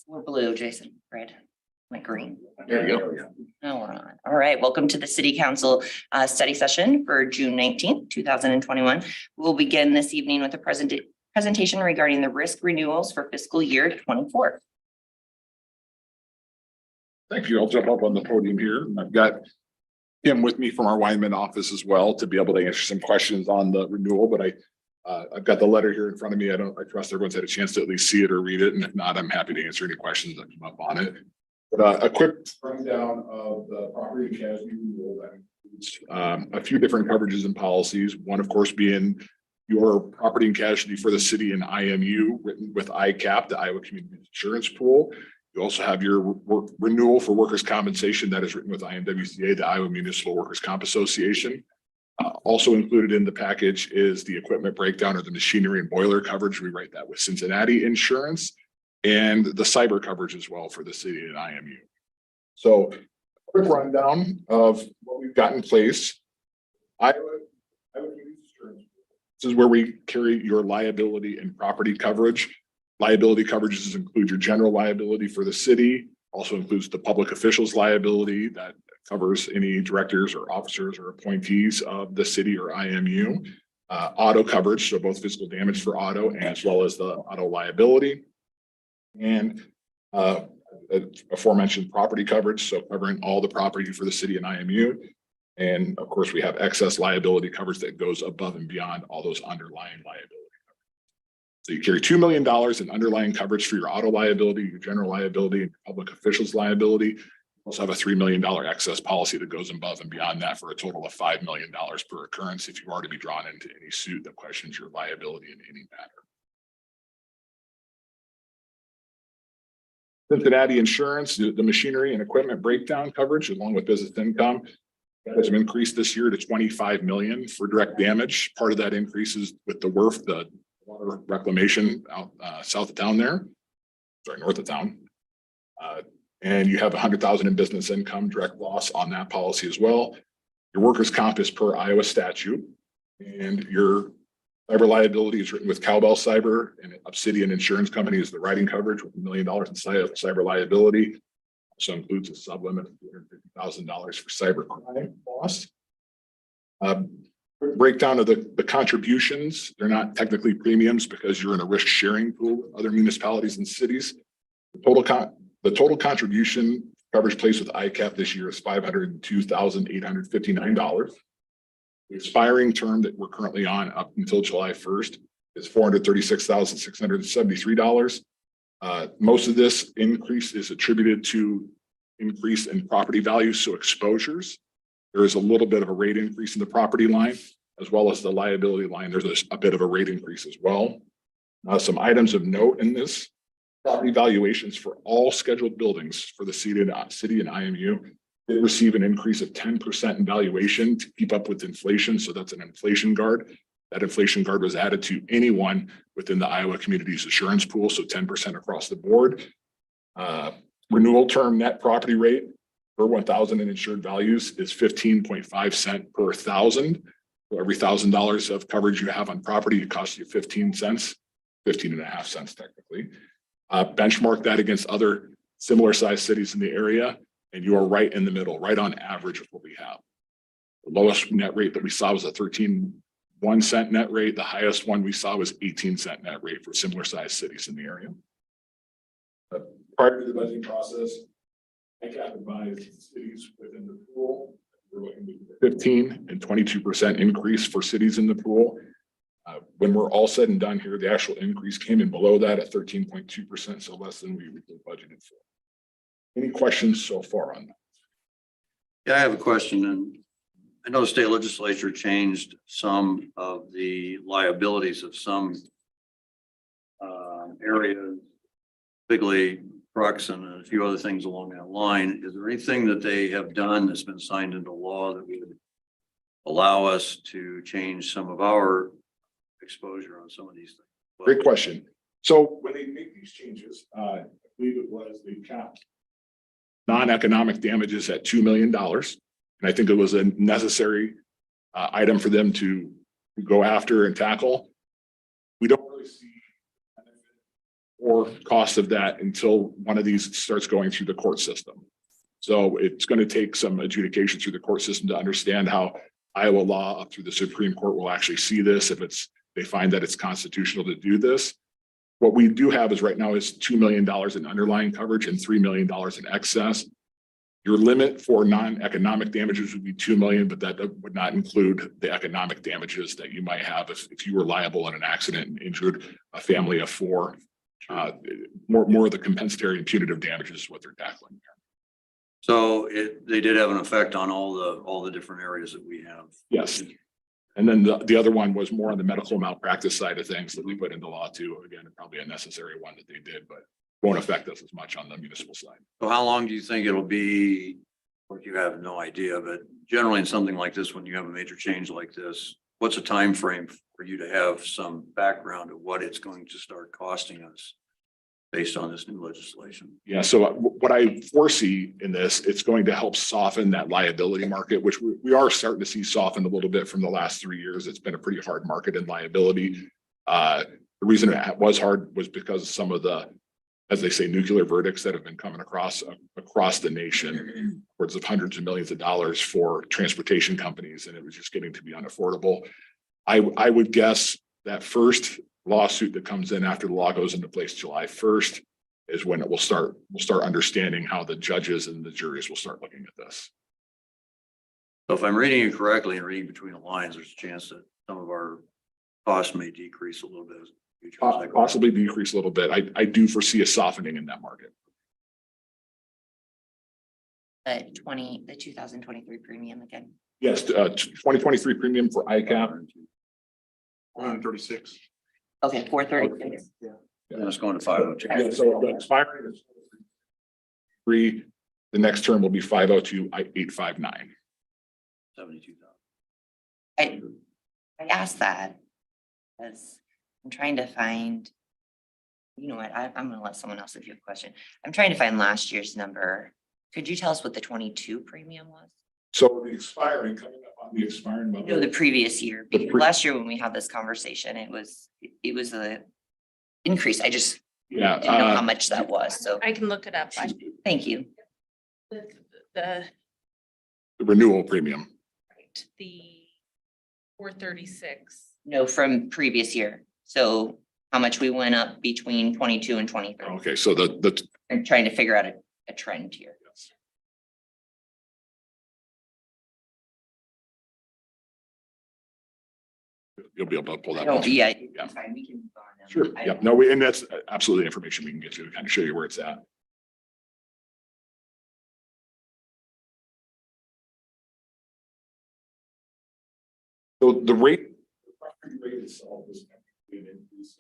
We're blue, Jason, red, like green. There you go. Now we're on. All right, welcome to the City Council study session for June 19th, 2021. We'll begin this evening with a presentation regarding the risk renewals for fiscal year 24. Thank you. I'll jump up on the podium here. I've got Kim with me from our Weinman office as well to be able to answer some questions on the renewal, but I've got the letter here in front of me. I trust everyone's had a chance to at least see it or read it. And if not, I'm happy to answer any questions that come up on it. But a quick rundown of the property and casualty renewal that includes a few different coverages and policies. One, of course, being your property and casualty for the city and IMU written with ICAP, the Iowa Community Insurance Pool. You also have your renewal for workers' compensation that is written with IMWCA, the Iowa Municipal Workers' Comp Association. Also included in the package is the equipment breakdown or the machinery and boiler coverage. We write that with Cincinnati Insurance, and the cyber coverage as well for the city and IMU. So quick rundown of what we've got in place. Iowa Community Insurance. This is where we carry your liability and property coverage. Liability coverages include your general liability for the city, also includes the public officials liability that covers any directors or officers or appointees of the city or IMU. Auto coverage, so both physical damage for auto as well as the auto liability. And aforementioned property coverage, so covering all the property for the city and IMU. And of course, we have excess liability coverage that goes above and beyond all those underlying liability. So you carry $2 million in underlying coverage for your auto liability, your general liability, and public officials liability. You also have a $3 million excess policy that goes above and beyond that for a total of $5 million per occurrence if you are to be drawn into any suit that questions your liability in any matter. Cincinnati Insurance, the machinery and equipment breakdown coverage, along with business income, has been increased this year to $25 million for direct damage. Part of that increase is with the WRF, the water reclamation out south of town there, sorry, north of town. And you have 100,000 in business income direct loss on that policy as well. Your workers' comp is per Iowa statute, and your cyber liability is written with Cowbell Cyber, and Obsidian Insurance Company is the writing coverage with $1 million in cyber liability. Also includes a sublimit of $250,000 for cyber crime loss. Breakdown of the contributions. They're not technically premiums because you're in a risk sharing pool with other municipalities and cities. The total contribution coverage placed with ICAP this year is $502,859. The expiring term that we're currently on up until July 1st is $436,673. Most of this increase is attributed to increase in property values, so exposures. There is a little bit of a rate increase in the property line, as well as the liability line. There's a bit of a rate increase as well. Some items of note in this: property valuations for all scheduled buildings for the city and IMU did receive an increase of 10% in valuation to keep up with inflation. So that's an inflation guard. That inflation guard was added to anyone within the Iowa Communities Assurance Pool, so 10% across the board. Renewal term net property rate per 1,000 in insured values is 15.5 cents per 1,000. So every $1,000 of coverage you have on property, it costs you 15 cents, 15.5 cents technically. Benchmark that against other similar sized cities in the area, and you are right in the middle, right on average with what we have. The lowest net rate that we saw was a 13.1 cent net rate. The highest one we saw was 18-cent net rate for similar sized cities in the area. Prior to the budgeting process, ICAP advised cities within the pool. We're looking at 15 and 22% increase for cities in the pool. When we're all said and done here, the actual increase came in below that at 13.2%, so less than we budgeted for. Any questions so far on that? Yeah, I have a question, and I know the state legislature changed some of the liabilities of some areas, particularly trucks and a few other things along that line. Is there anything that they have done that's been signed into law that would allow us to change some of our exposure on some of these things? Great question. So when they make these changes, I believe it was they capped non-economic damages at $2 million. And I think it was a necessary item for them to go after and tackle. We don't really see or cost of that until one of these starts going through the court system. So it's going to take some adjudication through the court system to understand how Iowa law up through the Supreme Court will actually see this. If they find that it's constitutional to do this. What we do have is right now is $2 million in underlying coverage and $3 million in excess. Your limit for non-economic damages would be 2 million, but that would not include the economic damages that you might have if you were liable in an accident and injured a family of 4. More of the compensatory and punitive damages is what they're tackling there. So they did have an effect on all the different areas that we have. Yes. And then the other one was more on the medical malpractice side of things that we put into law too. Again, probably a necessary one that they did, but won't affect us as much on the municipal side. So how long do you think it'll be? Or you have no idea, but generally in something like this, when you have a major change like this, what's a time frame for you to have some background of what it's going to start costing us based on this new legislation? Yeah, so what I foresee in this, it's going to help soften that liability market, which we are starting to see soften a little bit from the last 3 years. It's been a pretty hard market in liability. The reason it was hard was because of some of the, as they say, nuclear verdicts that have been coming across the nation, upwards of hundreds of millions of dollars for transportation companies, and it was just getting to be unaffordable. I would guess that first lawsuit that comes in after the law goes into place July 1st is when we'll start understanding how the judges and the juries will start looking at this. So if I'm reading it correctly and reading between the lines, there's a chance that some of our costs may decrease a little bit. Possibly decrease a little bit. I do foresee a softening in that market. The 2023 premium again. Yes, 2023 premium for ICAP. 136. Okay, 436. And it's going to 502. Yeah, so the expiring is 3. The next term will be 502,859. 72,000. I asked that because I'm trying to find, you know what, I'm gonna let someone else if you have a question. I'm trying to find last year's number. Could you tell us what the 22 premium was? So the expiring, coming up on the expiring. No, the previous year, because last year when we had this conversation, it was a increase. I just didn't know how much that was, so I can look it up. thank you. The renewal premium. the 436. No, from previous year. So how much we went up between 22 and 23. Okay, so the I'm trying to figure out a trend here. you'll be able to pull that. Oh, up. yeah. Yeah. Fine, we can move on now. Sure. Yeah, no, and that's absolutely information we can get you to kind of show you where it's at. So the rate itself is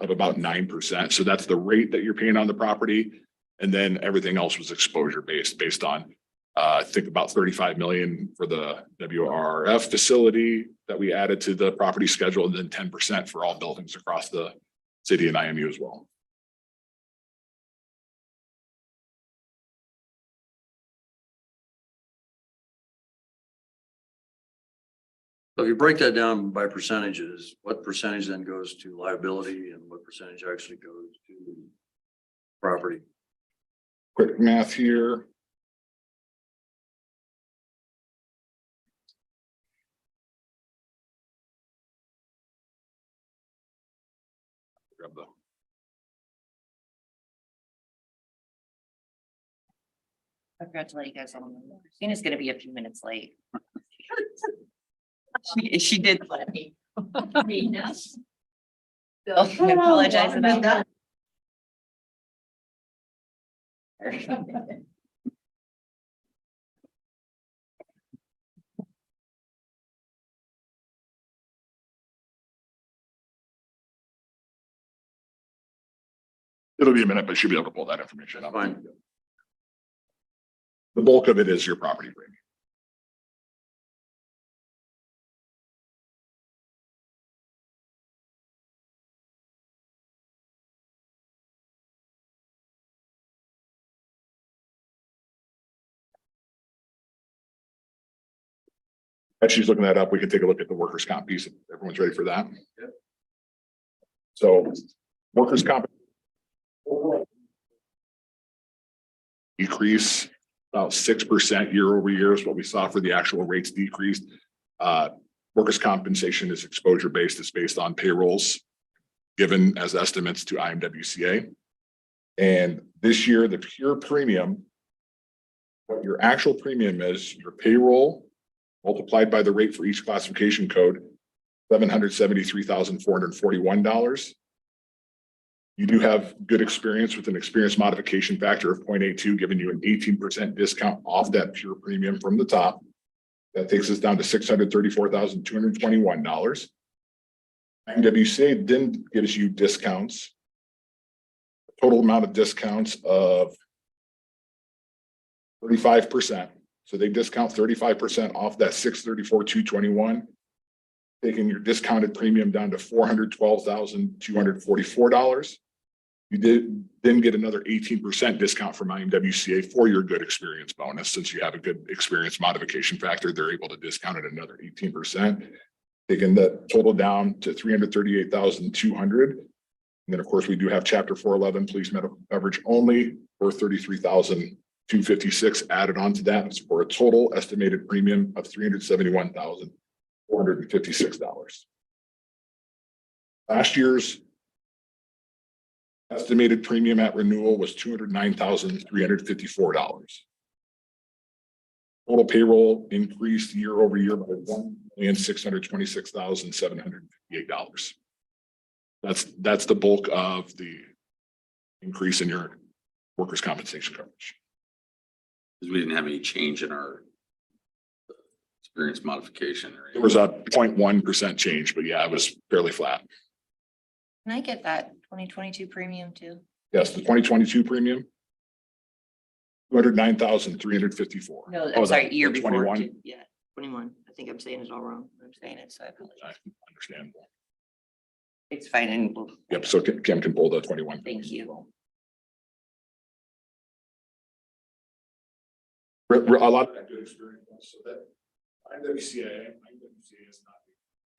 of about 9%. So that's the rate that you're paying on the property. And then everything else was exposure based on, I think about 35 million for the WRF facility that we added to the property schedule, and then 10% for all buildings across the city and IMU as well. So if you break that down by percentages, what percentage then goes to liability and what percentage actually goes to property? Quick math here. Grab the I forgot to let you guys all know. Christina's gonna be a few minutes late. She did let me. So I apologize about that. It'll be a minute, but she'll be able to pull that information up. Fine. The bulk of it is your property premium. As she's looking that up, we can take a look at the workers' comp piece. If everyone's ready for that. Yep. So workers' comp. Overall decrease. About 6% year over year is what we saw for the actual rates decreased. Workers' compensation is exposure based. It's based on payrolls given as estimates to IMWCA. And this year, the pure premium, what your actual premium is, your payroll multiplied by the rate for each classification code, $773,441. You do have good experience with an experience modification factor of 0.82, giving you an 18% discount off that pure premium from the top. That takes us down to $634,221. IMWCA then gives you discounts, total amount of discounts of 35%. So they discount 35% off that $634,221, taking your discounted premium down to $412,244. You did then get another 18% discount from IMWCA for your good experience bonus. Since you have a good experience modification factor, they're able to discount it another 18%, taking the total down to $338,200. And then, of course, we do have Chapter 411 police medical coverage only for $33,256 added onto that for a total estimated premium of $371,456. Last year's estimated premium at renewal was $209,354. Total payroll increased year over year by $1,626,758. That's the bulk of the increase in your workers' compensation coverage. Because we didn't have any change in our experience modification. Or There was a 0.1% change, but yeah, it was fairly flat. Can I get that 2022 premium too? Yes, the 2022 premium, $209,354. No, Oh, I'm sorry, the year before. 21? too. Yeah, 21. I think I'm saying it all wrong. I'm saying it, so I apologize. Understandable. It's fine. And we'll- Yep, so Kim can pull the 21. Thank you. A lot of that good experience. So that IMWCA is not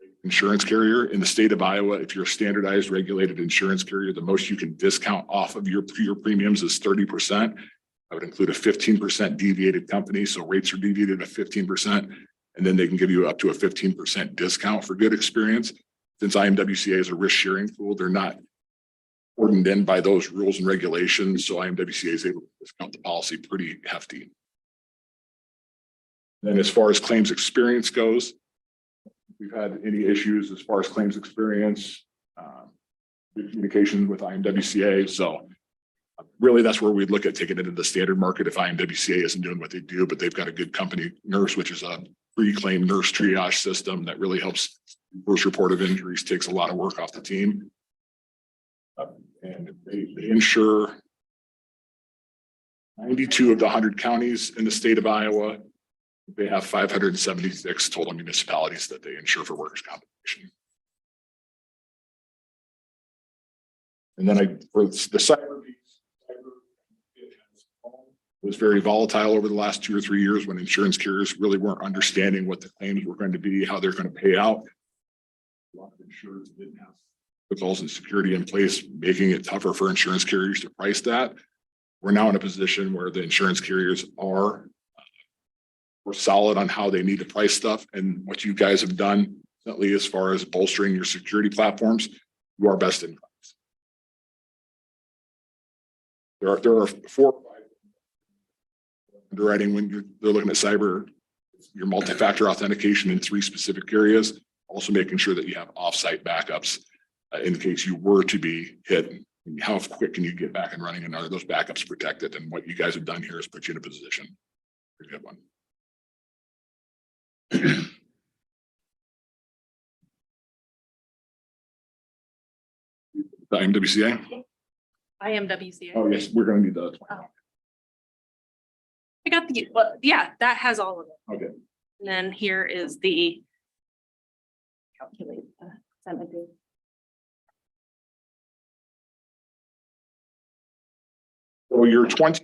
an insurance carrier in the state of Iowa. If you're a standardized regulated insurance carrier, the most you can discount off of your premiums is 30%. I would include a 15% deviated company. So rates are deviated at 15%, and then they can give you up to a 15% discount for good experience. Since IMWCA is a risk sharing pool, they're not ordered in by those rules and regulations. So IMWCA is able to discount the policy pretty hefty. Then as far as claims experience goes, if we've had any issues as far as claims experience, good communication with IMWCA. So really that's where we'd look at taking it into the standard market if IMWCA isn't doing what they do, but they've got a good company nurse, which is a pre-claim nurse triage system that really helps first report of injuries, takes a lot of work off the team. And they insure 92 of the 100 counties in the state of Iowa. They have 576 total municipalities that they insure for workers' compensation. And then for the cyber piece, was very volatile over the last 2 or 3 years when insurance carriers really weren't understanding what the claims were going to be, how they're going to pay out. A lot of insurers didn't have protocols and security in place, making it tougher for insurance carriers to price that. We're now in a position where the insurance carriers are we're solid on how they need to price stuff, and what you guys have done recently as far as bolstering your security platforms, you are best in class. There are 4 or 5 underwriting when they're looking at cyber, your multi-factor authentication in 3 specific areas, also making sure that you have offsite backups in case you were to be hit. How quick can you get back and running, and are those backups protected? And what you guys have done here is put you in a position. Pretty good one. The IMWCA? IMWCA. Oh, yes, we're gonna need the. I got the, well, yeah, that has all of it. Okay. And then here is the calculate. Cemetery. So your 20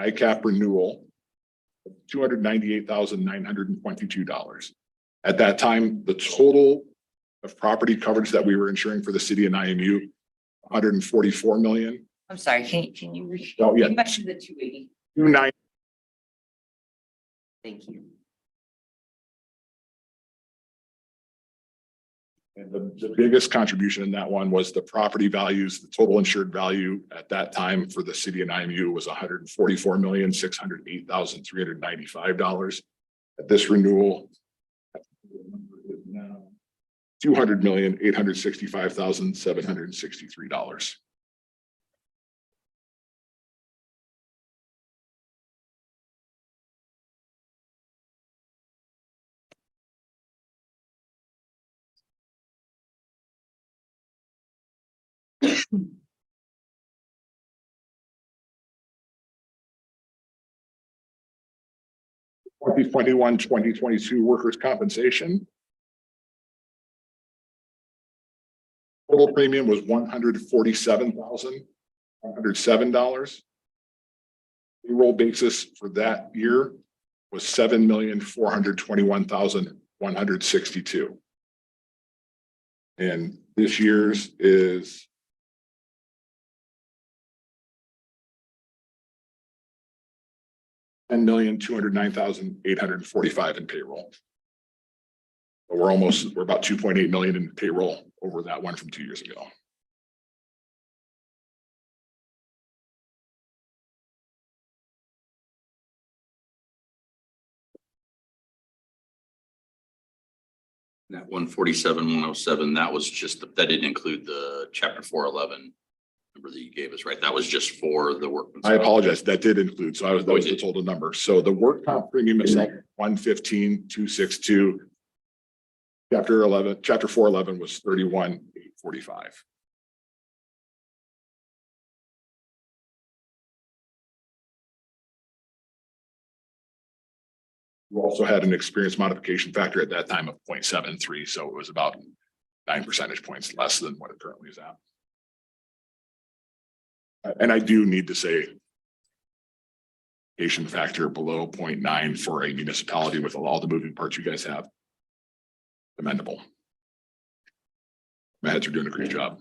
ICAP renewal, $298,922. At that time, the total of property coverage that we were insuring for the city and IMU, $144 million. I'm sorry, can you? Oh, yeah. You mentioned the 280. 290. Thank you. And the biggest contribution in that one was the property values. The total insured value at that time for the city and IMU was $144,608,395. At this renewal, $200,865,763. (2021) 2022 workers' compensation. Total premium was $147,107. Payroll basis for that year was $7,421,162. And this year's is $10,209,845 in payroll. But we're about 2.8 million in payroll over that one from 2 years ago. That 147,107, that was just, that didn't include the chapter 411 number that you gave us, right? That was just for the workman's. I apologize. That did include. So that was the total number. So the work comp premium itself, 115,262. Chapter 411 was 31,845. We also had an experience modification factor at that time of 0.73. So it was about 9 percentage points less than what it currently is at. And I do need to say patient factor below 0.9 for a municipality with all the moving parts you guys have. Commendable. My heads are doing a great job.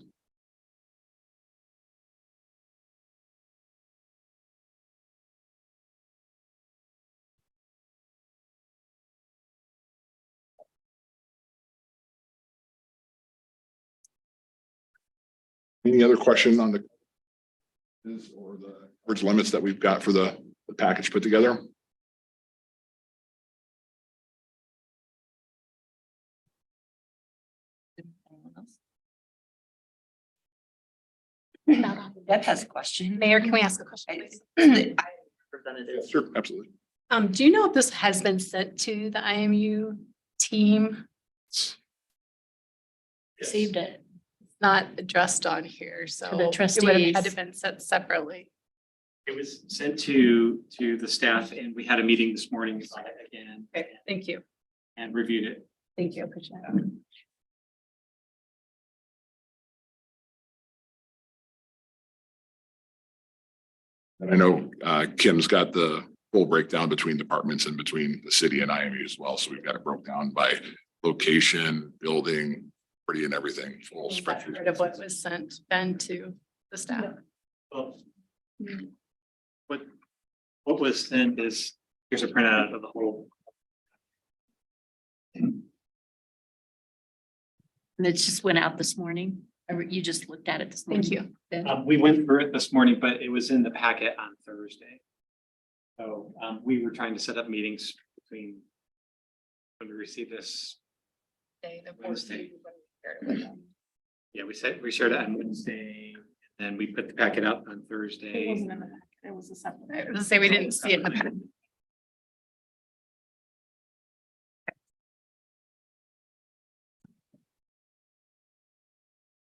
Any other question on the or the coverage limits that we've got for the package put together? Deb has a question. Mayor, can we ask a question, please? Representative. Sure, absolutely. Do you know if this has been sent to the IMU team? Received it. Not addressed on here, so. To the It would have had trustees. to been sent separately. It was sent to the staff and we had a meeting this morning about it again Okay, thank you. and reviewed it. Thank you. Appreciate it. And I know Kim's got the full breakdown between departments and between the city and IMU as well. So we've got it broke down by location, building, pretty and everything, full spreadsheet. Part of what was sent then to the staff. Well, what was sent is, here's a printout of the whole. And it just went out this morning, or you just looked at it this morning? Thank you. We went through it this morning, but it was in the packet on Thursday. So we were trying to set up meetings between when we received this. Wednesday. Yeah, we shared it on Wednesday, and then we put the packet out on It Thursday. wasn't in the packet. It was a separate. I was gonna say, we didn't see it in the packet.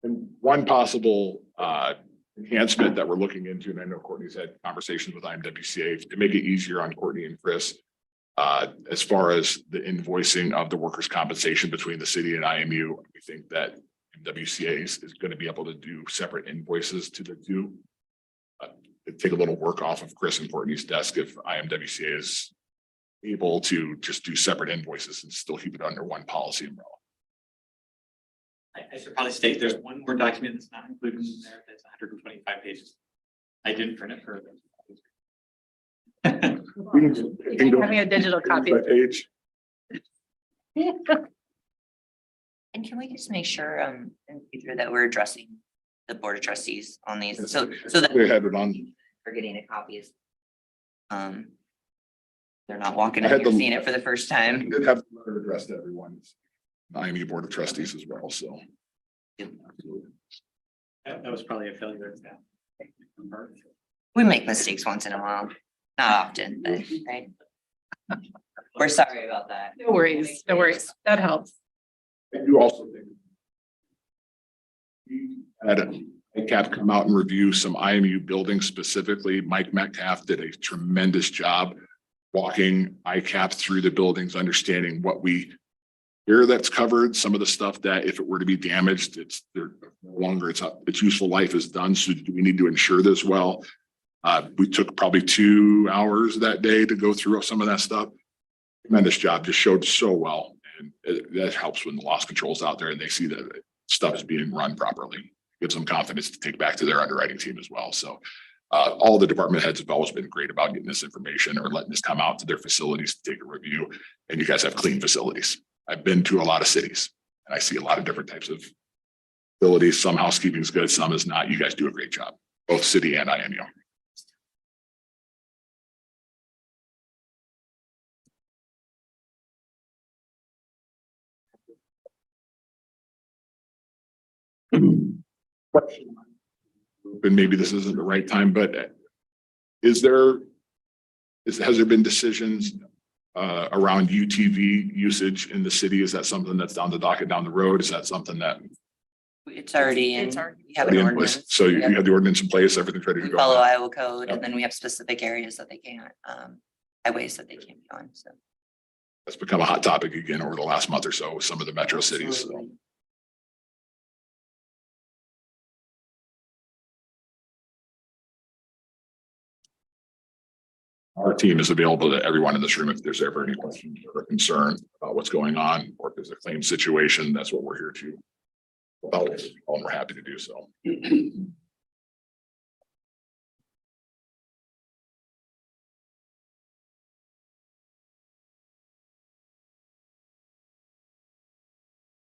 And one possible enhancement that we're looking into, and I know Courtney's had conversations with IMWCA to make it easier on Courtney and Chris. As far as the invoicing of the workers' compensation between the city and IMU, we think that WCA is going to be able to do separate invoices to the two. It'd take a little work off of Chris and Courtney's desk if IMWCA is able to just do separate invoices and still keep it under one policy umbrella. I should probably state there's one more document that's not included in there that's 125 pages. I didn't print it for. Having a digital copy. Page. And can we just make sure, in the future that we're addressing the Board of Trustees on these, so that We had it on. we're getting a copy is. They're not walking I in had here the- seeing it for the first We time. did have the letter addressed to everyone. IMU Board of Trustees as well, so. That was probably a failure of that. We make mistakes once in a while, not often, but right. We're sorry about that. No worries, no worries. That helps. I do also think. We had a ICAP come out and review some IMU buildings specifically. Mike Metcalf did a tremendous job walking ICAP through the buildings, understanding what we hear that's covered, some of the stuff that if it were to be damaged, it's no longer, its useful life is done. So do we need to ensure this well? We took probably 2 hours that day to go through some of that stuff. Tremendous job, just showed so well. And that helps when the loss control's out there and they see that stuff is being run properly. Gives them confidence to take back to their underwriting team as well. So all the department heads have always been great about getting this information or letting this come out to their facilities to take a review. And you guys have clean facilities. I've been to a lot of cities and I see a lot of different types of facilities. Some housekeeping is good, some is not. You guys do a great job, both city and IMU. And maybe this isn't the right time, but has there been decisions around UTV usage in the city? Is that something that's down the docket down the road? Is that something that It's already in, It's already- we have an already in place? ordinance. So you Yep. have the ordinance in place, everything's ready to We go. follow Iowa code and then we have specific areas that they can't, highways that they can't be on, so. That's become a hot topic again over the last month or so with some of the metro cities. So Absolutely. our team is available to everyone in this room if there's ever any questions or concern about what's going on, or if there's a claim situation, that's what we're here to. About it, and we're happy to do so.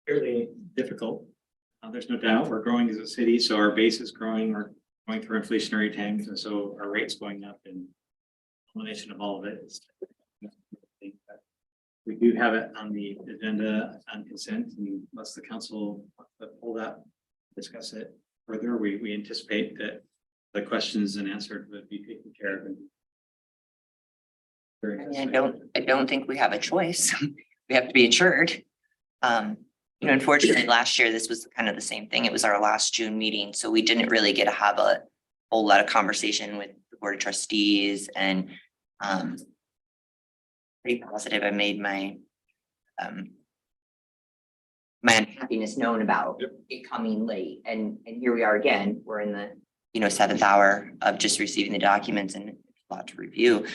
Fairly difficult. There's no doubt we're growing as a city, so our base is growing. We're going through inflationary times, and so our rates going up and combination of all of it is. We do have it on the agenda on consent, and unless the council pull that, discuss it further, we anticipate that the questions and answered would be taken care of. I mean, I don't think we have a choice. We have to be insured. You know, unfortunately, last year, this was kind of the same thing. It was our last June meeting, so we didn't really get to have a whole lot of conversation with the Board of Trustees and pretty positive. I made my my unhappiness known about it coming late, and here we are again. We're in the, you know, 7th hour of just receiving the documents and a lot to review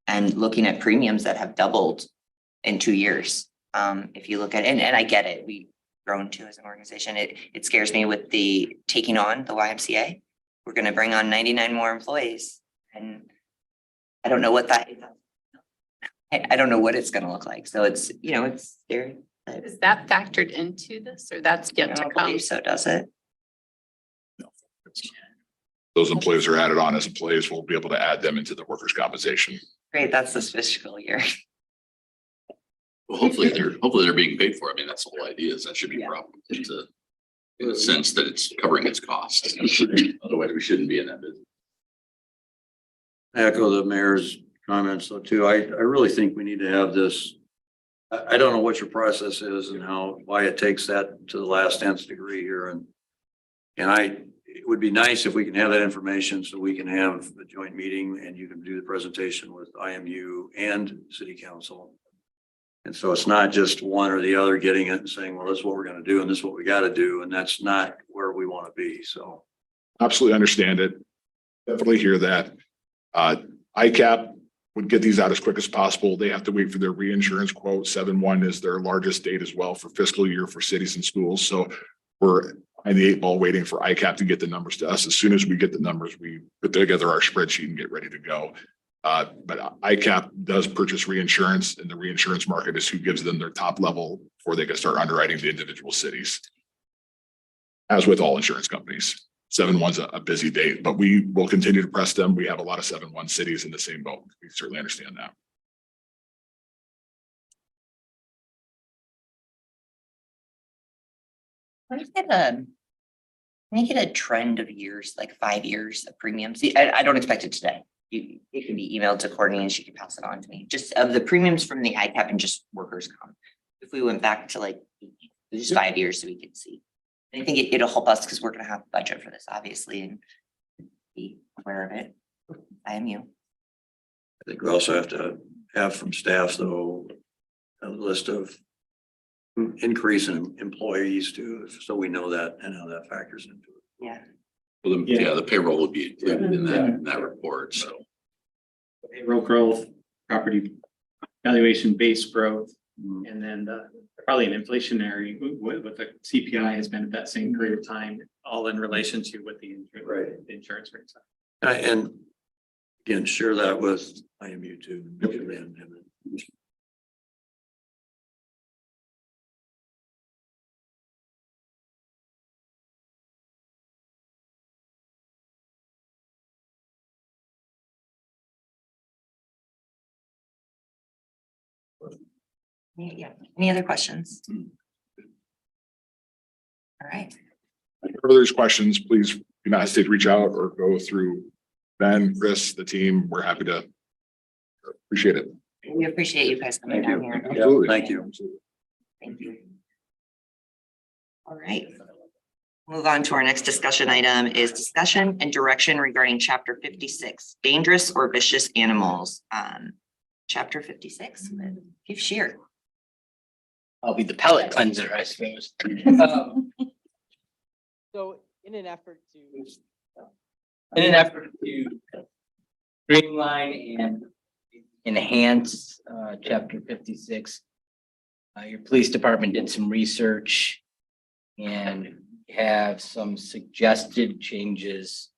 and looking at premiums that have doubled in 2 years. If you look at it, and I get it, we've grown too as an organization. It scares me with the taking on the YMCA. We're going to bring on 99 more employees, and I don't know what that is. I don't know what it's going to look like. So it's, you know, it's scary. Is that factored into this or that's I yet to don't come? believe so, does it? Those employees are added on as employees. We'll be able to add them into the workers' compensation. Great, that's this fiscal year. Well, hopefully they're being paid for. I mean, that's the whole idea is that should be a problem. It's in a sense that it's covering its costs. Otherwise, we shouldn't be in that business. I echo the mayor's comments though too. I really think we need to have this. I don't know what your process is and why it takes that to the last nth degree here and it would be nice if we can have that information so we can have a joint meeting and you can do the presentation with IMU and city council. And so it's not just one or the other getting it and saying, well, this is what we're going to do and this is what we got to do. And that's not where we want to be. So. Absolutely understand it. Definitely hear that. ICAP would get these out as quick as possible. They have to wait for their reinsurance quote. 7/1 is their largest date as well for fiscal year for cities and schools. So we're behind the eight ball waiting for ICAP to get the numbers to us. As soon as we get the numbers, we put together our spreadsheet and get ready to go. But ICAP does purchase reinsurance, and the reinsurance market is who gives them their top level before they can start underwriting the individual cities. As with all insurance companies, 7/1's a busy date, but we will continue to press them. We have a lot of 7/1 cities in the same boat. We certainly understand that. Can you get a trend of years, like 5 years of premiums? I don't expect it today. It can be emailed to Courtney and she can pass it on to me, just of the premiums from the ICAP and just workers' comp. If we went back to like just 5 years so we could see. And I think it'll help us because we're gonna have a budget for this, obviously, and be aware of it. IMU. I think we also have to have from staff, though, a list of increase in employees too, so we know that and how that factors into it. Yeah. Well, the payroll would be included in that report, so. Payroll growth, property valuation based growth, Mm. and then probably an inflationary what the CPI has been at that same period of time, all in relation to what the insurance rates are. And again, share that with IMU too. Yeah, any other questions? All right, If there's questions, please do not hesitate to reach out or go through Ben, Chris, the team. We're happy to appreciate it. we appreciate you guys coming Thank down you. here. Absolutely. Thank you. Absolutely. Thank you. All right. Move on to our next discussion item is discussion and direction regarding chapter 56, dangerous or vicious animals. Chapter 56, Chief Shear. I'll be the palate cleanser, I suppose. So in an effort to streamline and enhance chapter 56, your police department did some research and have some suggested changes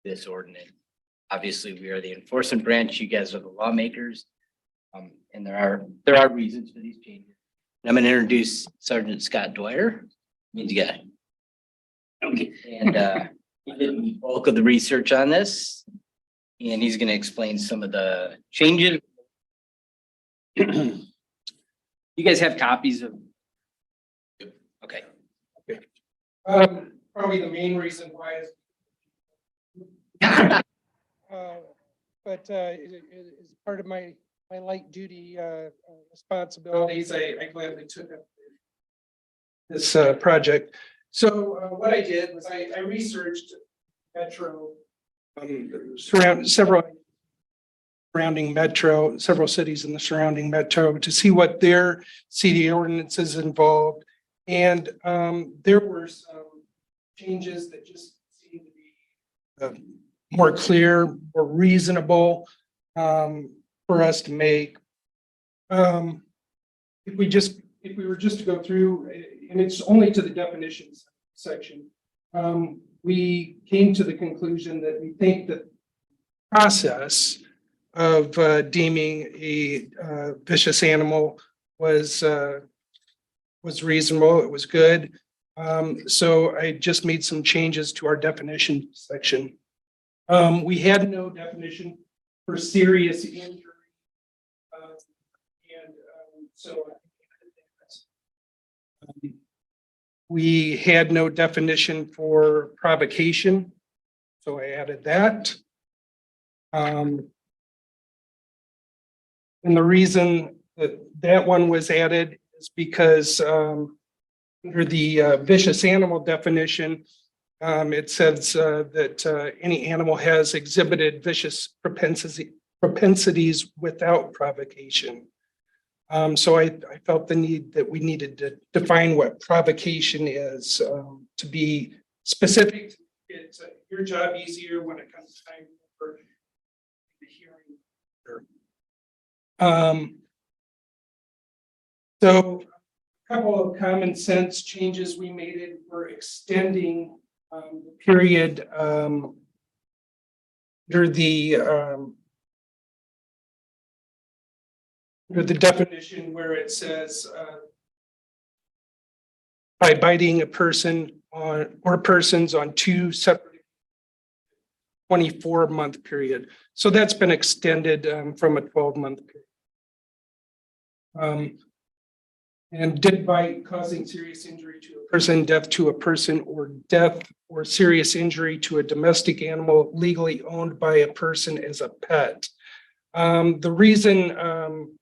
to this ordinance. Obviously, we are the enforcement branch. You guys are the lawmakers. And there are reasons for these changes. I'm going to introduce Sergeant Scott Dwyer. Means you got it. Okay. And he did the bulk of the research on this. And he's going to explain some of the changes. You guys have copies of? Okay. Probably the main reason why is. But as part of my light duty responsibilities, I gladly took up this project. So what I did was I researched Metro, several cities in the surrounding Metro to see what their CD ordinances involved. And there were some changes that just seemed to be more clear, more reasonable for us to make. If we were just to go through, and it's only to the definitions section, we came to the conclusion that we think that process of deeming a vicious animal was reasonable. It was good. So I just made some changes to our definition section. We had no definition for serious injury. So we had no definition for provocation. So I added that. And the reason that one was added is because under the vicious animal definition, it says that any animal has exhibited vicious propensities without provocation. So I felt the need that we needed to define what provocation is to be specific. It's your job easier when it comes time for the hearing. So couple of common sense changes we made it for extending the period under the definition where it says by biting a person on or persons on two separate 24-month period. So that's been extended from a 12-month period. And did bite causing serious injury to a person, death to a person, or death or serious injury to a domestic animal legally owned by a person as a pet. The reason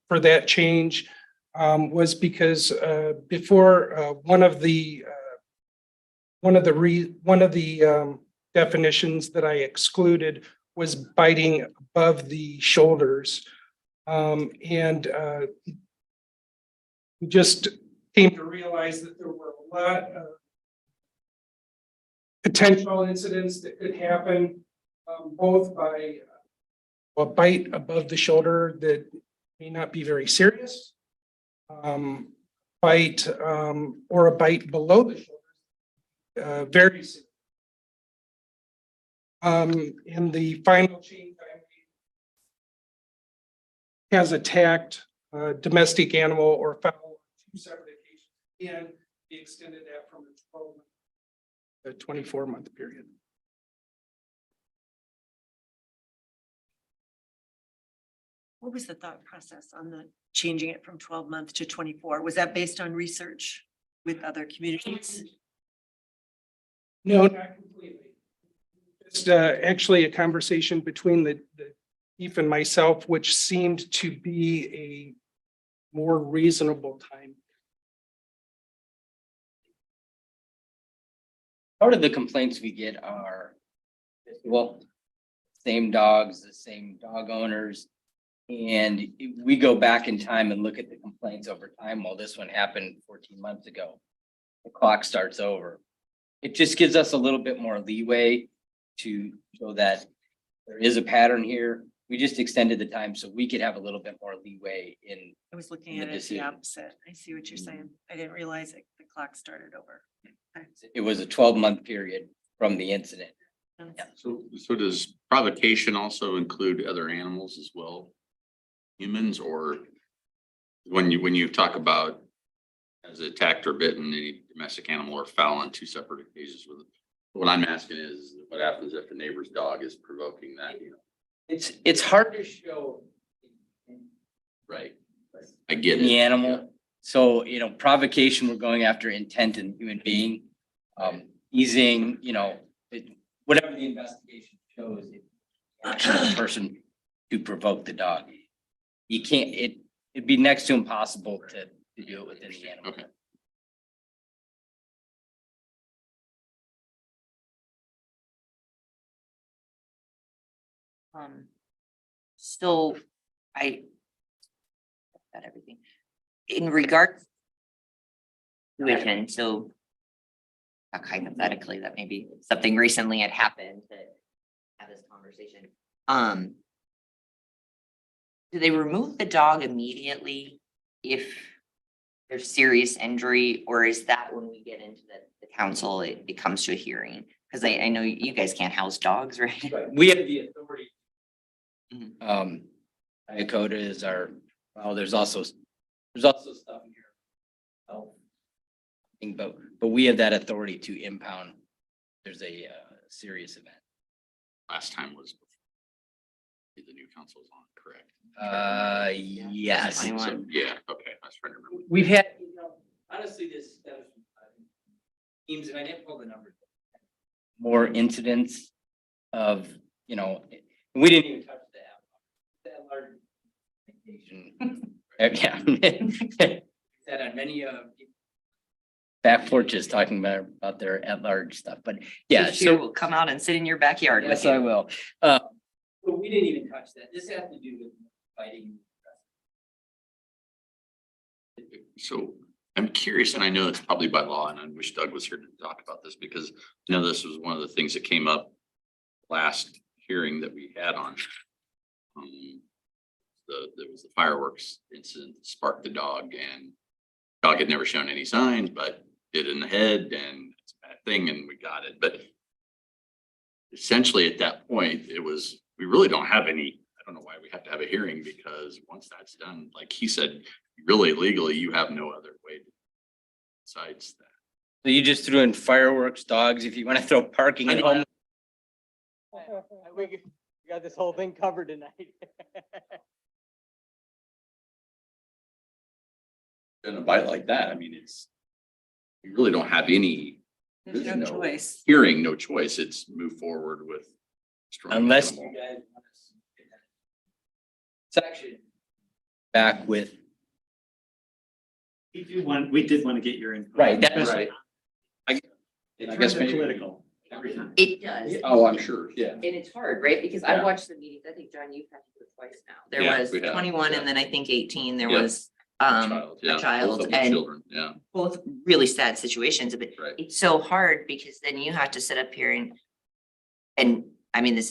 for that change was because before one of the definitions that I excluded was biting above the shoulders. We just came to realize that there were a lot of potential incidents that could happen, both by a bite above the shoulder that may not be very serious, bite or a bite below the shoulder, very serious. And the final change I made has attacked a domestic animal or fowl on two separate occasions, and we extended that from a 12-month to a 24-month period. What was the thought process on the changing it from 12-month to 24? Was that based on research with other communities? No, not completely. It's actually a conversation between the chief and myself, which seemed to be a more reasonable time. Part of the complaints we get are, well, same dogs, the same dog owners. And we go back in time and look at the complaints over time. Well, this one happened 14 months ago. The clock starts over. It just gives us a little bit more leeway to show that there is a pattern here. We just extended the time so we could have a little bit more leeway in. I was looking The at it the decision. opposite. I see what you're saying. I didn't realize it, the clock started over. It was a 12-month period from the incident. Yeah. So does provocation also include other animals as well? Humans, or when you talk about as attacked or bitten any domestic animal or fowl on two separate occasions with it? What I'm asking is what happens if the neighbor's dog is provoking that, you know? It's hard to show Right. I get it. the animal. So, provocation, we're going after intent in human being. Easing, whatever the investigation shows, action of the person to provoke the dog. You can't, it'd be next to impossible to do it within the animal. Okay. So I got everything in regards to it, so hypothetically that maybe something recently had happened to have this conversation. Do they remove the dog immediately if there's serious injury, or is that when we get into the council, it comes to a hearing? Because I know you guys can't house dogs, right? We have the authority. Mhm. Iacota is our, well, there's also stuff in here. But we have that authority to impound. There's a serious event. Last time was before the new council was on, correct? Yes. 21. So, yeah, okay, I was trying to remember. We've had, honestly, this teams, and I didn't pull the numbers. More incidents of, we didn't even touch that large. Yeah. That on many back porches talking about their at-large stuff, but yeah, This year so. we'll come out and sit in your backyard with Yes, I you. will. But we didn't even touch that. This has to do with fighting. So I'm curious, and I know it's probably by law, and I wish Doug was here to talk about this because I know this was one of the things that came up last hearing that we had on. There was the fireworks incident that sparked the dog, and dog had never shown any signs, but did in the head and it's a bad thing and we got it. But essentially at that point, we really don't have any, I don't know why we have to have a hearing because once that's done, like he said, really legally, you have no other way besides that. So you just threw in fireworks, dogs, if you want to throw parking at home. We got this whole thing covered tonight. In a bite like that, I mean, we really don't have any. There's no choice. Hearing, no choice. It's move forward with. destroying the Unless. animal. you guys want to see that Section. Back with. We did want to get your input. Right, that was Right. It I guess turns maybe- political every time. It does. Oh, I'm sure, yeah. And it's hard, right? Because I've Yeah. watched the meetings. I think, John, you've had to do it twice now. There Yeah, was we have, 21 yeah. and then I think 18, there Yeah. was Child, yeah, a both child of them and children, yeah, both really sad situations, but right. it's so hard because then you have to sit up here and I mean, the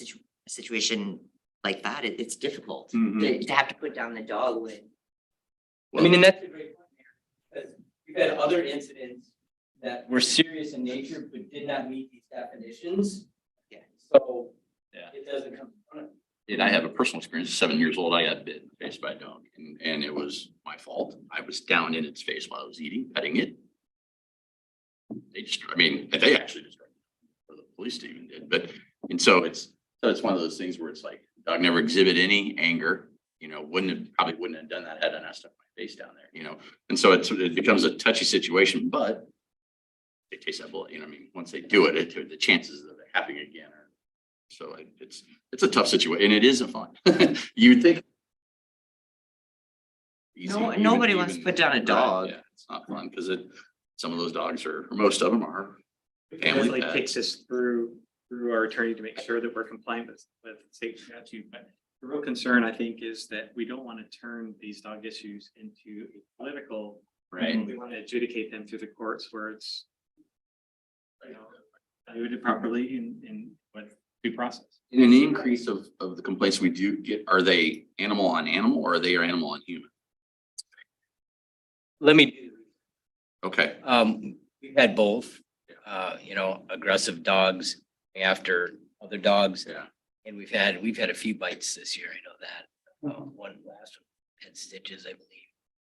situation like that, it's difficult Mhm. to have to put down the dog when. I mean, and that's a great point here. Because we've had other incidents that were serious in nature, but did not meet these definitions. Yeah. So. Yeah. It doesn't come. And I have a personal experience, 7 years old, I got bit in the face by a dog and it was my fault. I was down in its face while I was eating, petting it. They actually just, or the police even did, but, and so it's one of those things where it's like, dog never exhibit any anger, probably wouldn't have done that had I not stuck my face down there, and so it becomes a touchy situation, but they taste that bullet, once they do it, the chances of it happening again are, so it's a tough situation and it isn't fun. You'd think. Nobody wants to put down a dog. Yeah, it's not fun because some of those dogs or most of them are. It Family definitely pets. takes us through our attorney to make sure that we're compliant with state statute, but the real concern, I think, is that we don't want to turn these dog issues into a political. Right. We want to adjudicate them through the courts where it's. Evaluated properly in with due process. In an increase of the complaints we do get, are they animal on animal or are they animal on human? Let me, Okay, we've had both, aggressive dogs after other dogs. yeah, And we've had a few bites this year, I know that. One last one had stitches, I believe.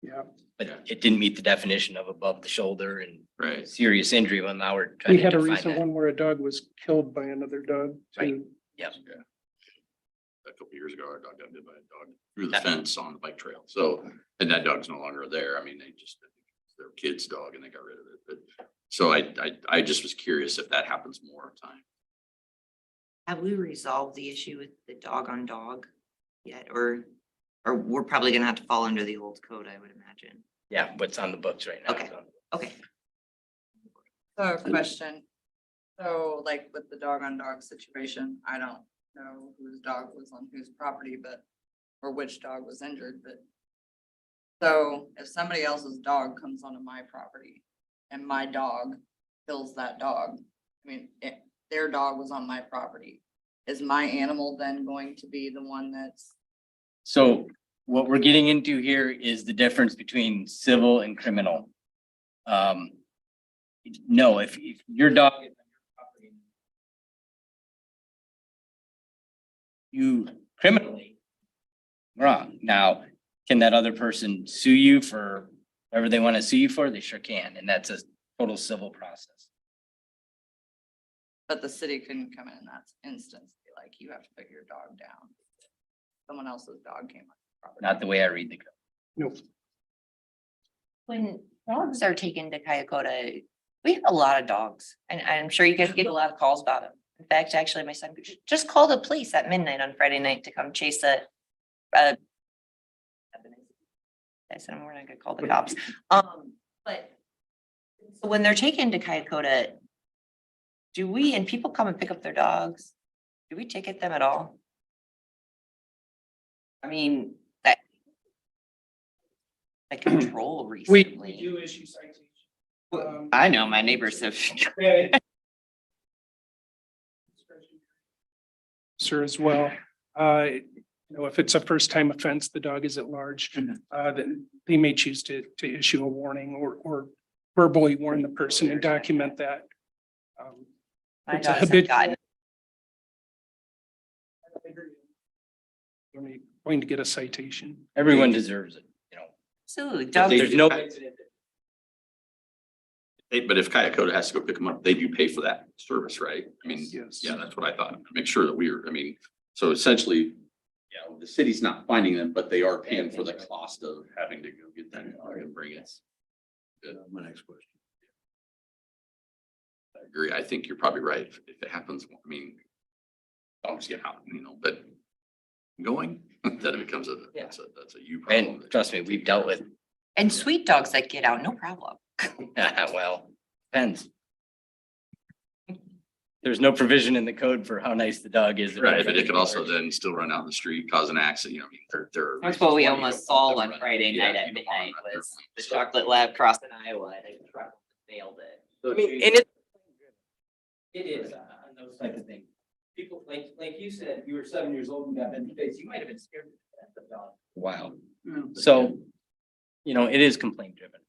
Yeah. But Yeah. it didn't meet the definition of above the shoulder and right. serious injury. Well, now we're trying We to had a define recent that. one where a dog was killed by another dog Right. too. Yep. A couple years ago, our dog got bit by a dog through the fence on the bike trail. So, and that dog's no longer there. I mean, their kid's dog and they got rid of it. But so I just was curious if that happens more time. Have we resolved the issue with the dog on dog yet? Or we're probably gonna have to fall under the old code, I would imagine. Yeah, what's on the books right now. Okay. Okay. So question. So like with the dog on dog situation, I don't know whose dog was on whose property, or which dog was injured, but. So if somebody else's dog comes onto my property and my dog kills that dog, their dog was on my property. Is my animal then going to be the one that's? So what we're getting into here is the difference between civil and criminal. No, if your dog is on your property, you criminally wrong. Now, can that other person sue you for whatever they want to sue you for? They sure can, and that's a total civil process. But the city couldn't come in that instance, be like, you have to put your dog down. Someone else's dog came on the property. Not the way I read the code. Nope. When dogs are taken to Kyakota, we have a lot of dogs and I'm sure you guys get a lot of calls about them. In fact, actually, my son just called the police at midnight on Friday night to come chase I said, we're not gonna call the cops. But so when they're taken to Kyakota, and people come and pick up their dogs, do we ticket them at all? I mean, that. Like control We recently. do issue citations. I know my neighbors have. Sir as well. You know, if it's a first time offense, the dog is at large, then they may choose to issue a warning or verbally warn the person and document that. My It's a dogs have habitual- gotten, Going to get a citation. Everyone deserves it, you know. absolutely, dogs. There's no. But if Kyakota has to go pick them up, they do pay for that service, right? I mean, Yes. yeah, that's what I thought. Make sure that so essentially, yeah, the city's not finding them, but they are paying for the cost of having to go get that dog and bring it. My next question. I agree. I think you're probably right. If it happens, I mean, dogs get out, but going, then it becomes that's a you problem. And trust me, we've dealt with, And sweet dogs that get out, no problem. well, depends. There's no provision in the code for how nice the dog is. Right, but it could also then still run out in the street, cause an accident, they're. That's what we almost saw on Friday Yeah, night at you don't midnight want them was out the there. chocolate lab crossing Iowa and a truck nailed it. I mean, and it is on those type of things. People, like you said, you were 7 years old and got bit in the face, you might have been scared to death of the dog. Wow. So, you know, it is complaint driven.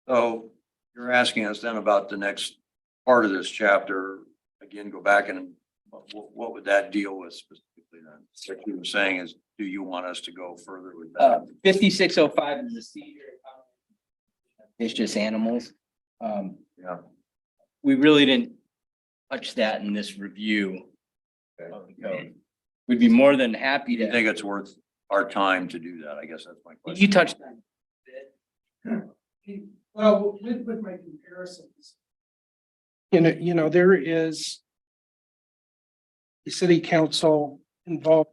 So you're asking us then about the next part of this chapter, again, go back and what would that deal with specifically then? What you were saying is, do you want us to go further with that? 5605 is the seizure. Vicious animals. Yeah. We really didn't touch that in this review of the code. We'd be more than happy Do you to. think it's worth our time to do that? I guess that's my question. You touched on it. Well, with my comparisons. You know, there is the city council involved.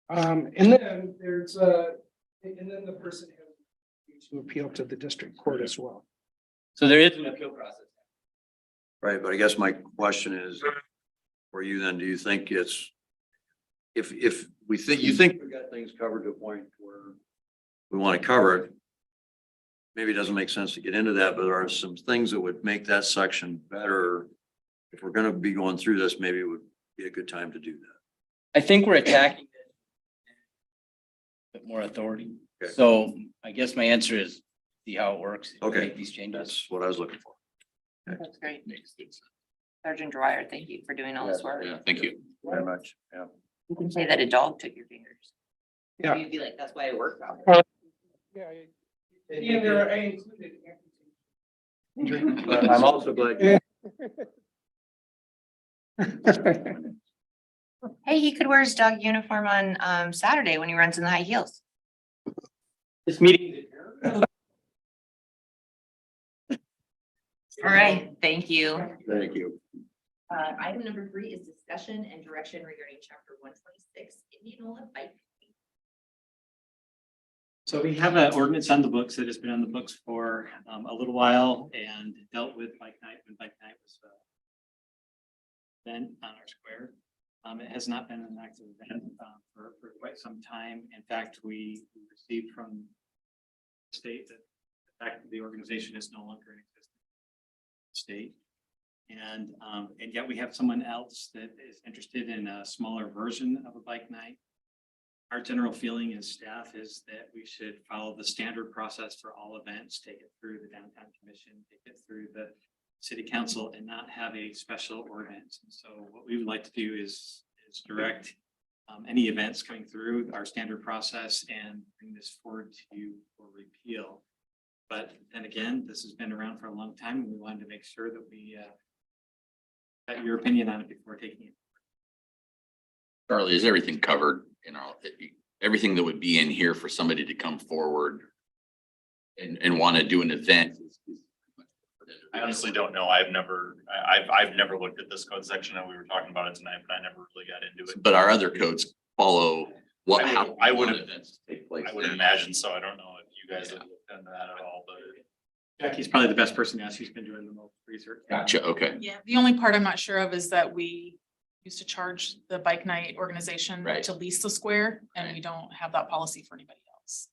And then there's and then the person has to appeal to the district court as well. So there is an appeal process. Right, but I guess my question is, for you then, do you think it's, if we think, you think we've got things covered to a point where we want to cover it, maybe it doesn't make sense to get into that, but there are some things that would make that section better. If we're gonna be going through this, maybe it would be a good time to do that. I think we're attacking it. Bit more authority. Okay. So I guess my answer is see how it works. Okay. Make these changes. That's what I was looking for. That's great. Sergeant Dwyer, thank you for doing all this work. Yeah, thank you. Very much, yeah. You can say that a dog took your fingers. Yeah. You'd be like, that's why I work out. Yeah. And there, I included. But I'm also glad. Hey, he could wear his dog uniform on Saturday when he runs in the high heels. This meeting is adjourned. All right, thank you. Thank you. Item number 3 is discussion and direction regarding chapter 126, Indianola bike. So we have an ordinance on the books that has been on the books for a little while and dealt with bike night when bike night was then on our square. It has not been an active event for quite some time. In fact, we received from the state that the fact that the organization is no longer in existence state. And yet we have someone else that is interested in a smaller version of a bike night. Our general feeling as staff is that we should follow the standard process for all events, take it through the downtown commission, take it through the city council and not have a special ordinance. And so what we would like to do is direct any events coming through our standard process and bring this forward to you for repeal. But then again, this has been around for a long time and we wanted to make sure that we got your opinion on it before taking it. Charlie, is everything covered everything that would be in here for somebody to come forward and want to do an event? I honestly don't know. I've never looked at this code section and we were talking about it tonight, but I never really got into it. But our other codes follow how I would have, events take place. I would imagine so. I don't know if you guys have looked into that at all, but. Jackie's probably the best person to ask. She's been doing the most research. Gotcha, okay. Yeah, the only part I'm not sure of is that we used to charge the bike night organization Right. to lease the square and we don't have that policy for anybody else.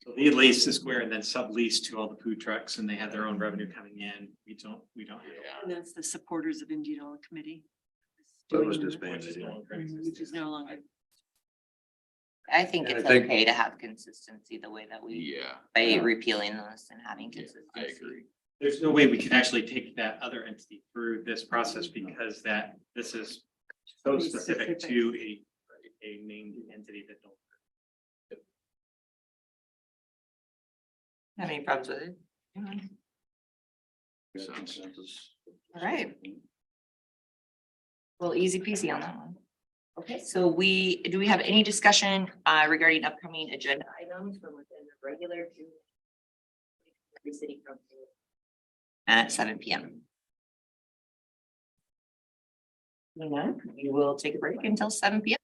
So they lease the square and then sublease to all the food trucks and they have their own revenue coming in. We don't have. And that's the supporters of Indianola Committee. That was doing- disbanded, yeah. Which is no longer. I think And I it's think- okay to have consistency the way that we, Yeah, by repealing this and having yeah, consistency. I agree. There's no way we can actually take that other entity through this process because this is so Pretty specific specific. to a named entity that don't. Have any problems with it? All right. Well, easy peasy on that one. Okay, so do we have any discussion regarding upcoming agenda items from within the regular June? City Council at 7 PM. Seeing none, we will take a break until 7 PM.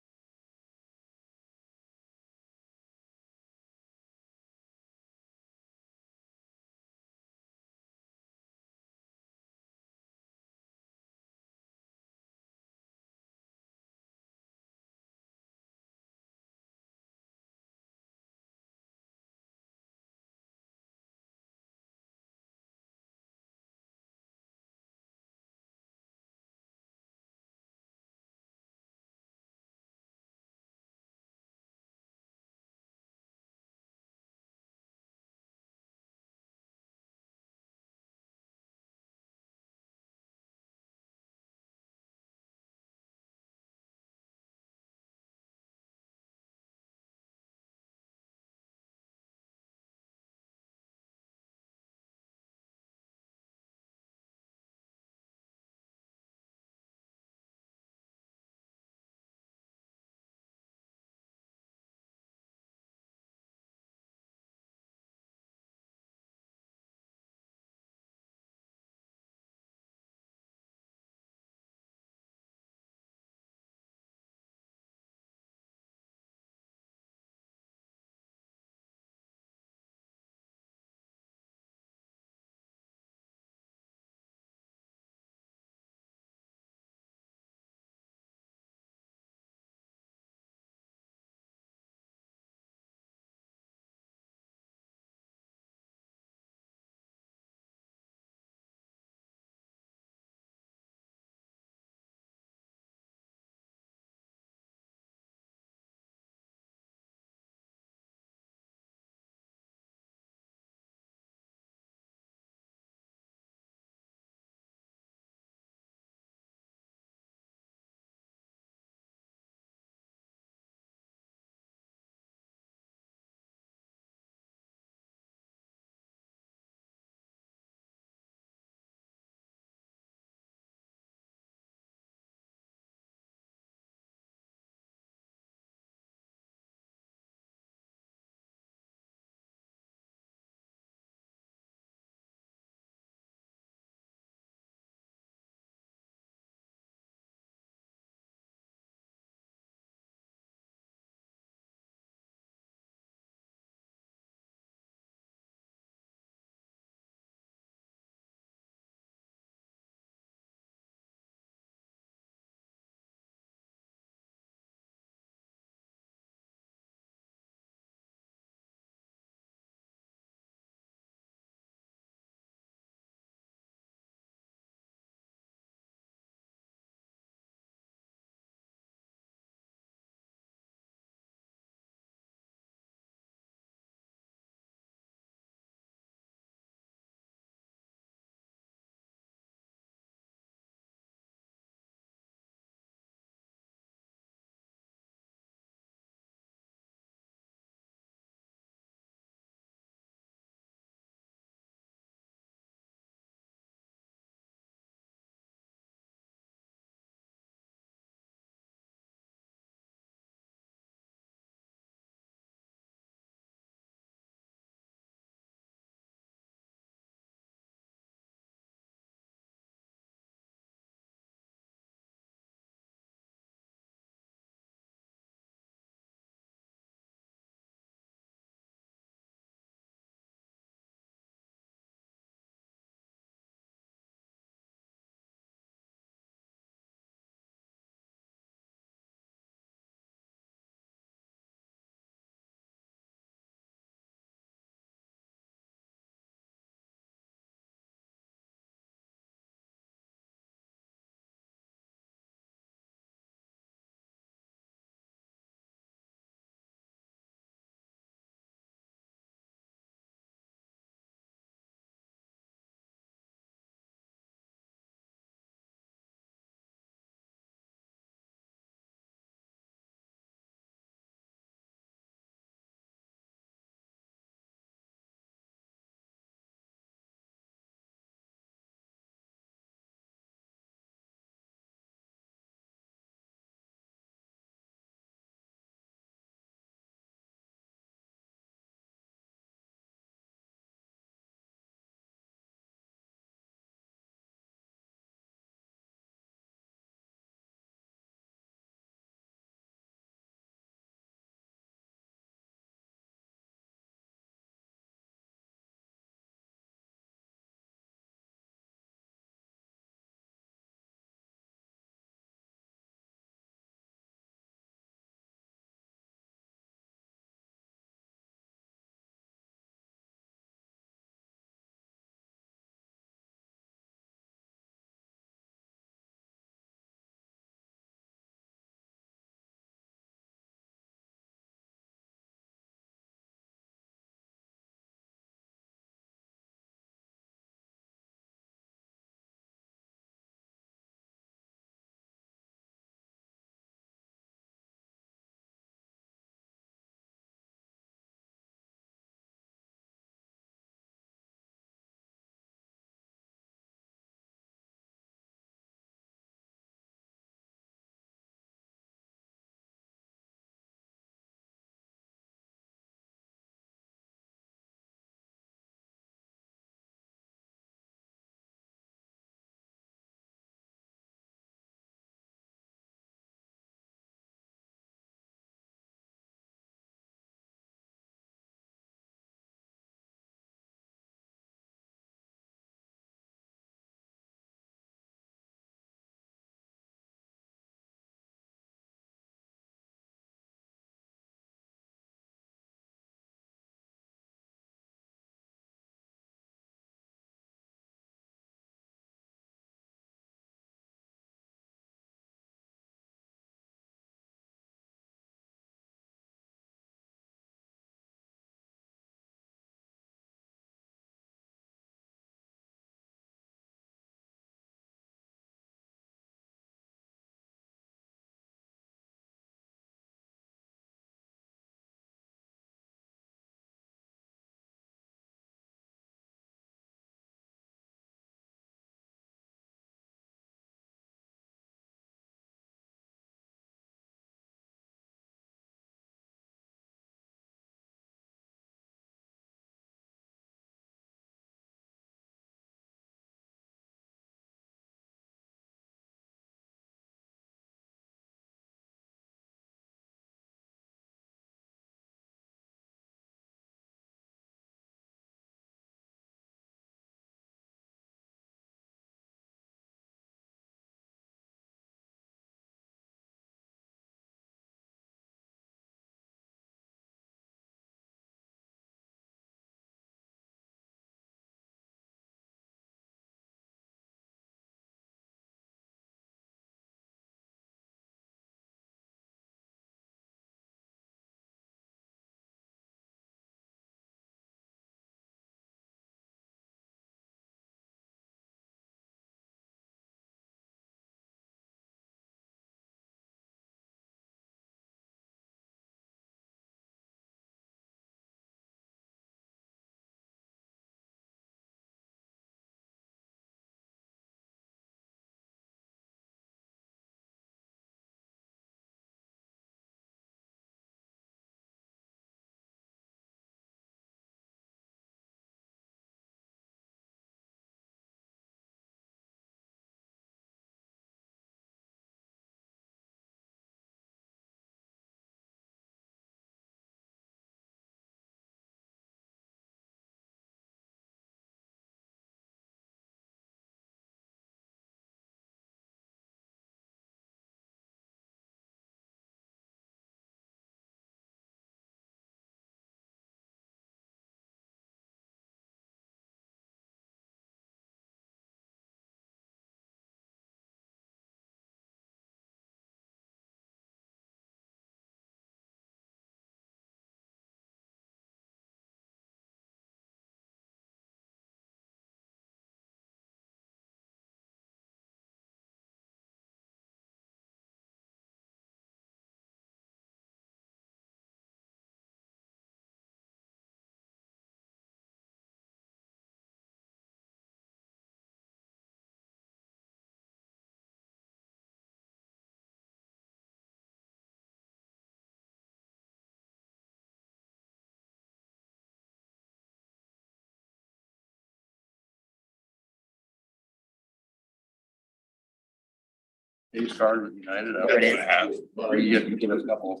You started with United. There it is. Or you get a couple.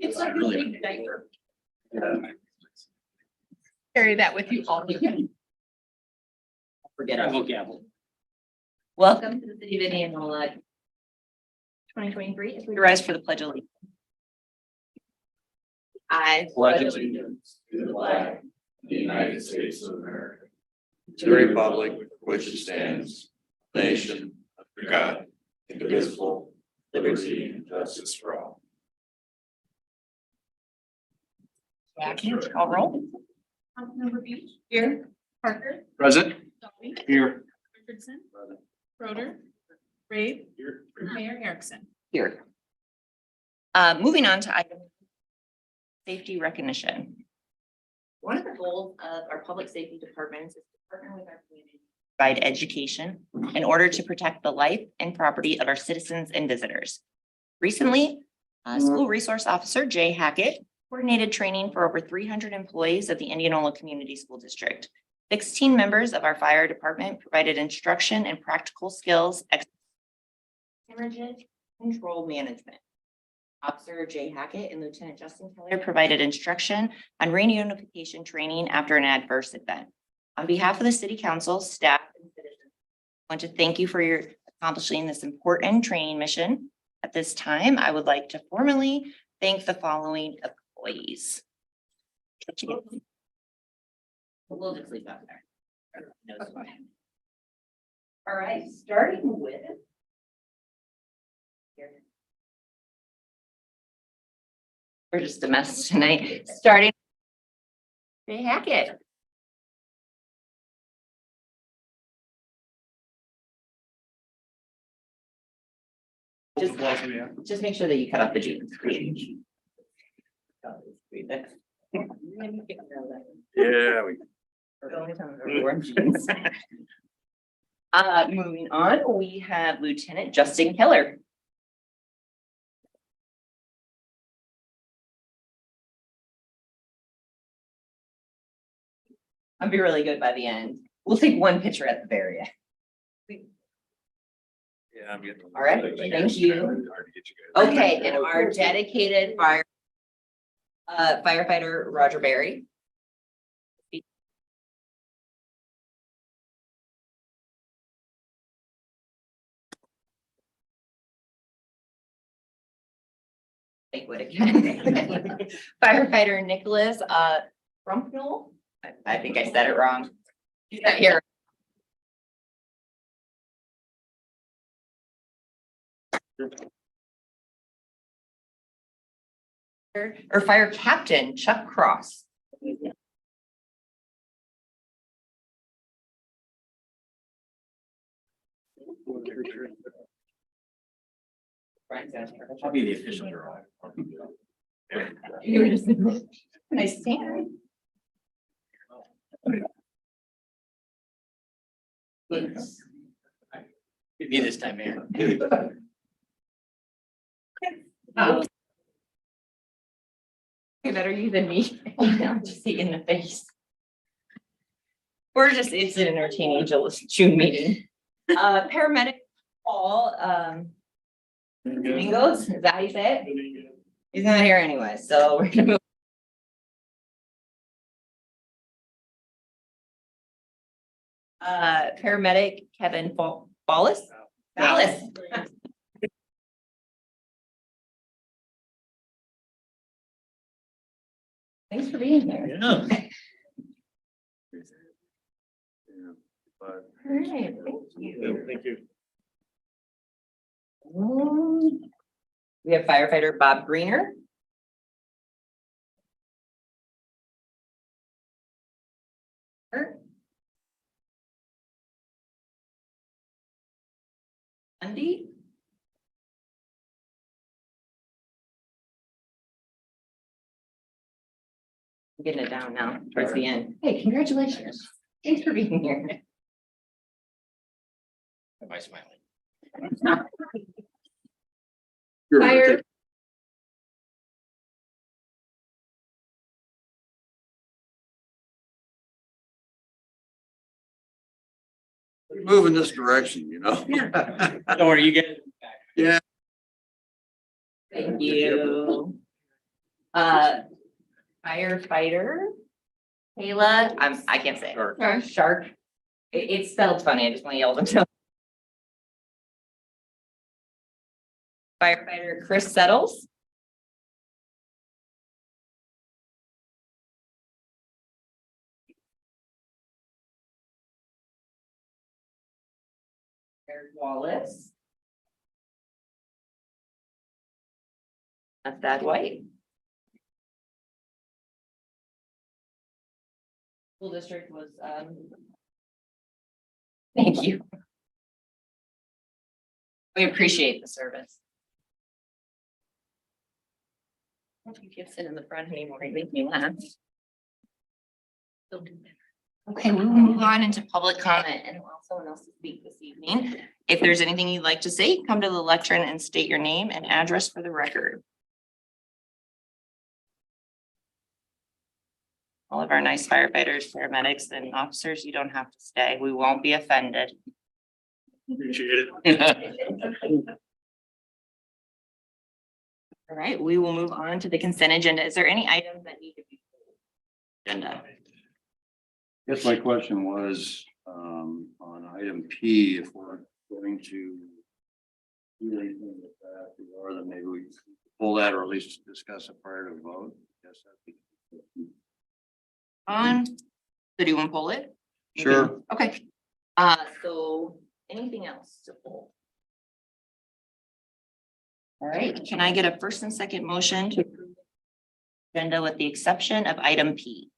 It's a really big diaper. Carry that with you all weekend. Forget I it. will gavel. Welcome to the city of Indianola. 2023, as we rise for the pledge of allegiance. I Pledge allegiance to the flag of the United States of America, to the republic for which it stands, nation, under God, indivisible, liberty and justice for all. Jackie, call roll. Councilmember Beach. Here. Parker. Present. Dolly. Here. Richardson. Schroeder. Brave. Mayor Erickson. Here. Moving on to item safety recognition. One of the goals of our public safety departments is to partner with our community, to provide education in order to protect the life and property of our citizens and visitors. Recently, School Resource Officer Jay Hackett coordinated training for over 300 employees of the Indianola Community School District. 16 members of our fire department provided instruction and practical skills, hemorrhage control management. Officer Jay Hackett and Lieutenant Justin Keller provided instruction on reunification training after an adverse event. On behalf of the city council, staff, and citizens, I want to thank you for your accomplishing this important training mission. At this time, I would like to formally thank the following employees. We'll just leave that there. No, it's fine. All right, starting with. We're just a mess tonight, starting. Jay Hackett. Just make sure that you cut off the jeans. Yeah, we. Moving on, we have Lieutenant Justin Keller. I'll be really good by the end. We'll take one picture at the very end. Yeah, I'm getting. All right, thank you. Okay, and our dedicated firefighter, Roger Berry. Lakewood again. Firefighter Nicholas, Rumpnell. I think I said it wrong. He's not here. Or Fire Captain Chuck Cross. I'll be the official girl. You were just, can I stand? Me this time, Mayor. Better you than me. I'm just in the face. We're just, it's an entertaining June meeting. Paramedic Paul, Domingos, is that how you say it? He's not here anyway, so we're gonna move. Paramedic Kevin Ballas. Thanks for being here. Yeah. But All right, thank you. thank you. We have firefighter Bob Greener. Andy. I'm getting it down now towards the end. Hey, congratulations. Thanks for being here. Am I smiling? Fire. Move in this direction, you know? Don't worry, you get it back. Yeah. Thank you. Firefighter. Kayla, I can't say. it. Shark. It's spelled funny. I just want to yell them down. Firefighter Chris Settles. Eric Wallace. That's Thad White. School district was, thank you. We appreciate the service. I don't think Gibson in the front anymore. He makes me laugh. Don't do that. Okay, we will move on into public comment and allow someone else to speak this evening. If there's anything you'd like to say, come to the lectern and state your name and address for the record. All of our nice firefighters, paramedics, and officers, you don't have to stay. We won't be offended. Appreciate it. All right, we will move on to the consent agenda. Is there any items that need to be? Agenda. Guess my question was, on item P, if we're going to do anything with that, or then maybe we pull that or at least discuss it prior to vote. Yes, that'd be. So do you want to pull it? Sure. Okay. So anything else to pull? All right, can I get a first and second motion to approve the agenda with the exception of item P?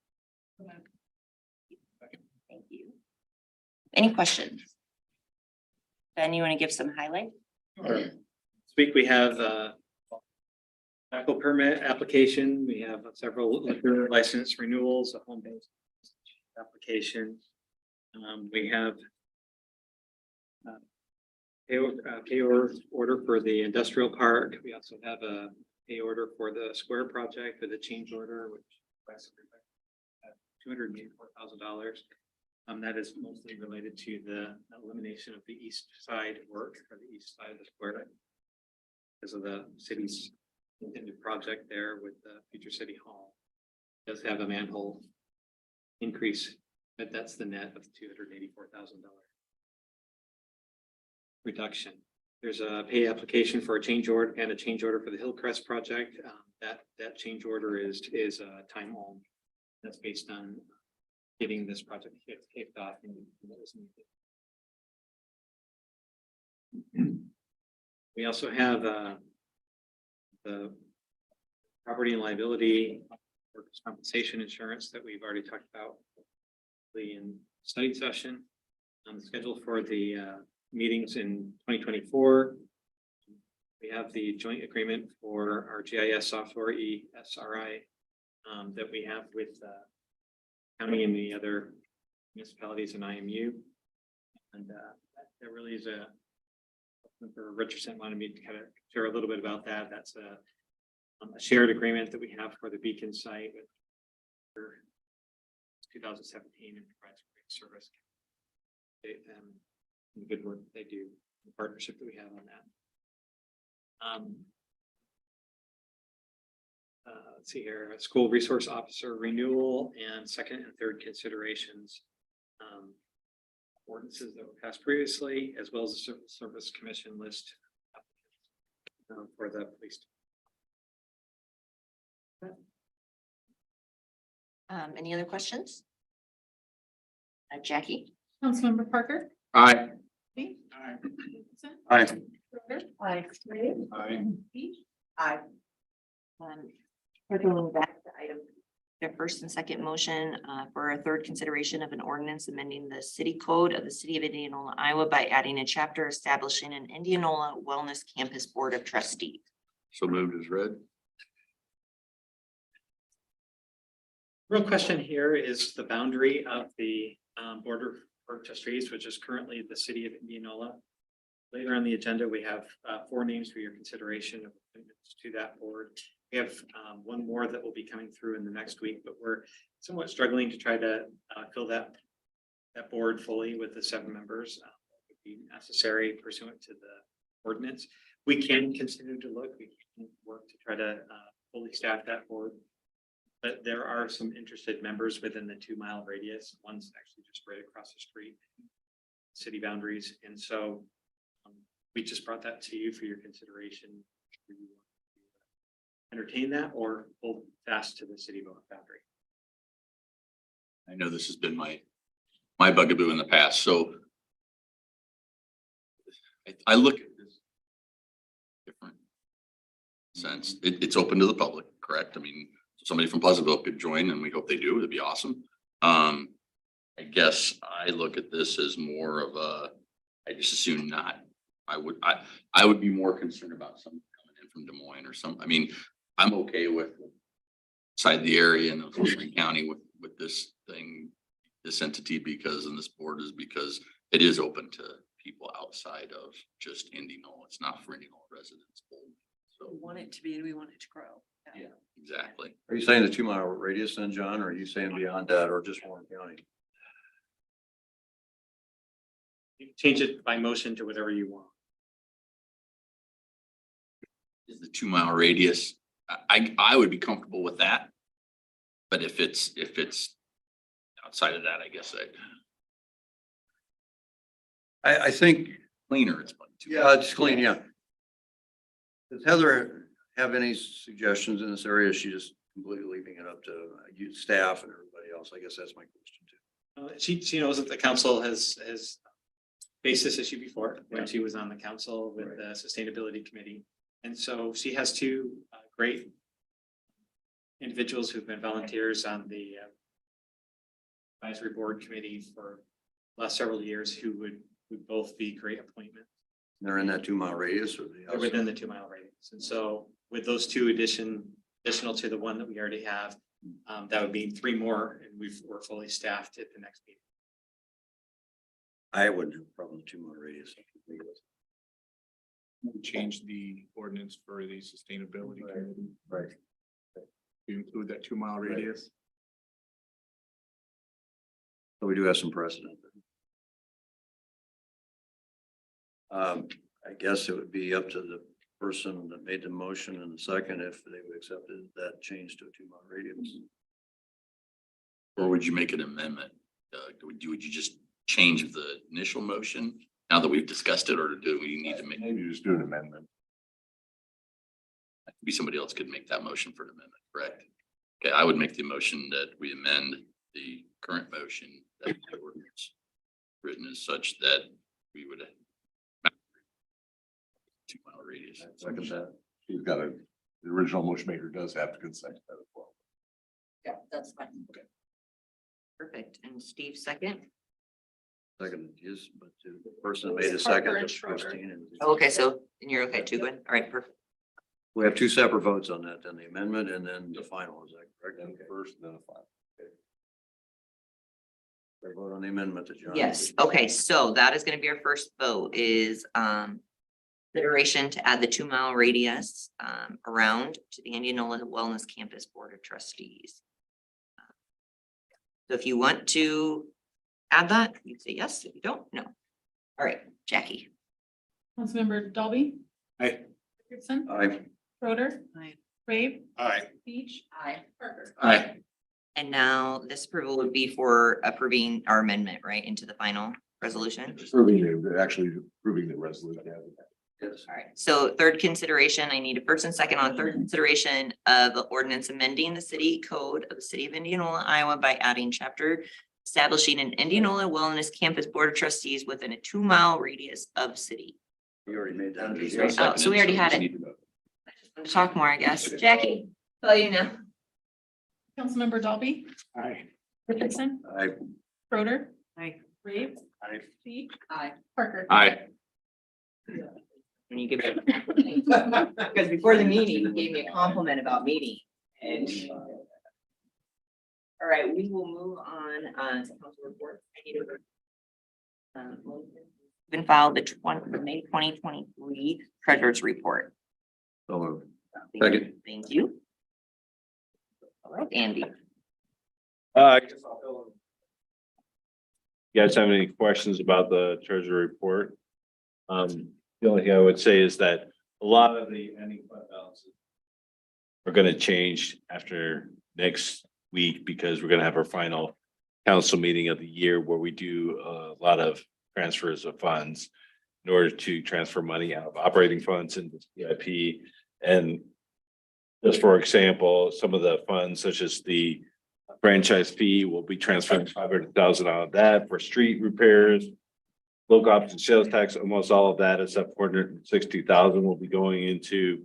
Thank you. Any questions? Ben, you want to give some highlight? This week we have medical permit application. We have several liquor license renewals, a home-based application. We have pay order for the industrial park. We also have a pay order for the square project with a change order, which $284,000. That is mostly related to the elimination of the east side work for the east side of the square because of the city's intended project there with the future city hall. It does have a manhole increase, but that's the net of $284,000 reduction. There's a pay application for a change order and a change order for the Hillcrest project. That change order is time on. That's based on getting this project kicked off and what was needed. We also have the property and liability workers' compensation insurance that we've already talked about in study session. Scheduled for the meetings in 2024. We have the joint agreement for our GIS software ESRI that we have with county and the other municipalities in IMU. And that really is Richardson wanted me to kind of share a little bit about that. That's a shared agreement that we have for the Beacon site with 2017 and provides great service. The good work that they do, the partnership that we have on that. Let's see here, a school resource officer renewal and second and third considerations. Ordinances that were passed previously, as well as the civil service commission list for the police. Any other questions? Jackie? Councilmember Parker? Aye. Lee? Aye. Aye. Aye. Circling back to item, the first and second motion for a third consideration of an ordinance amending the city code of the city of Indianola, Iowa by adding a chapter establishing an Indianola Wellness Campus Board of Trustees. So moved as read. Real question here is the boundary of the Board of Trustees, which is currently the city of Indianola. Later on the agenda, we have 4 names for your consideration of appointments to that board. We have one more that will be coming through in the next week, but we're somewhat struggling to try to fill that board fully with the 7 members. be necessary pursuant to the ordinance. We can continue to look, we can work to try to fully staff that board. But there are some interested members within the 2 mile radius. One's actually just right across the street, city boundaries. And so we just brought that to you for your consideration. Do you want to entertain that or hold fast to the city boundary? I know this has been my bugaboo in the past, so I look at this different sense. It's open to the public, correct? I mean, somebody from Pleasantville could join and we hope they do. It'd be awesome. I guess I look at this as more of a, I just assume not. I would be more concerned about someone coming in from Des Moines or some, I mean, I'm okay with inside the area in Spring County with this thing, this entity because, and this board is because it is open to people outside of just Indianola. It's not for Indianola residents. So, We want it to be, and we want it to grow. yeah, exactly. Are you saying the 2 mile radius then, John, or are you saying beyond that, or just Warren County? You can change it by motion to whatever you want. Is the 2 mile radius, I would be comfortable with that. But if it's outside of that, I guess I think, cleaner, it's like yeah, it's clean, yeah. Does Heather have any suggestions in this area? Is she just completely leaving it up to you, staff and everybody else? I guess that's my question too. She knows that the council has faced this issue before when she was on the council with the sustainability committee. And so she has 2 great individuals who've been volunteers on the advisory board committee for the last several years who would both be great appointments. They're in that 2 mile radius or They're within the 2 mile radius. And so with those 2 additional to the one that we already have, that would be 3 more and we're fully staffed at the next meeting. I wouldn't have a problem with 2 mile radius. We changed the ordinance for the sustainability committee. Right. You include that 2 mile radius. So we do have some precedent. I guess it would be up to the person that made the motion and the second if they would accept that change to a 2 mile radius. Or would you make an amendment? Would you just change the initial motion now that we've discussed it, or do we need to make? You just do an amendment. Maybe somebody else could make that motion for an amendment, correct? Okay, I would make the motion that we amend the current motion that the ordinance written as such that we would 2 mile radius. Second that. You've got the original motion maker does have to consent to that as well. Yeah, that's fine. Perfect. And Steve, second? Second is, but the person that made a Parker second and is Schroeder. Christine. And Oh, okay, so and you're okay too, Gwen? All right, perfect. we have 2 separate votes on that, then the amendment and then the final, is that correct? Then Okay. first, then a final. We vote on the amendment to John. Yes, okay, so that is gonna be our first vote is consideration to add the 2 mile radius around to the Indianola Wellness Campus Board of Trustees. So if you want to add that, you say yes. If you don't, no. All right, Jackie. Councilmember Dalby. Aye. Richardson. Aye. Schroeder. Aye. Brave. Aye. Beach. Aye. Parker. Aye. And now this approval would be for approving our amendment, right, into the final resolution? Actually approving the resolution. Yes. All right, so third consideration, I need a first and second on third consideration of the ordinance amending the city code of the city of Indianola, Iowa by adding chapter establishing an Indianola Wellness Campus Board of Trustees within a 2 mile radius of city. You already made that. Oh, so we already had it. Talk more, I guess. Jackie, tell you now. Councilmember Dalby. Aye. Richardson. Aye. Schroeder. Aye. Brave. Aye. Beach. Aye. Parker. Aye. When you give it. Because before the meeting, you gave me a compliment about meeting and. All right, we will move on to council reports. Been filed the May 2023 treasurer's report. So moved. Second. Thank you. All right, Andy. you guys have any questions about the treasury report? The only thing I would say is that a lot of the ending fund balances are gonna change after next week because we're gonna have our final council meeting of the year where we do a lot of transfers of funds in order to transfer money out of operating funds into CIP. And just for example, some of the funds such as the franchise fee will be transferring 500,000 out of that for street repairs. Local option sales tax, almost all of that except 460,000 will be going into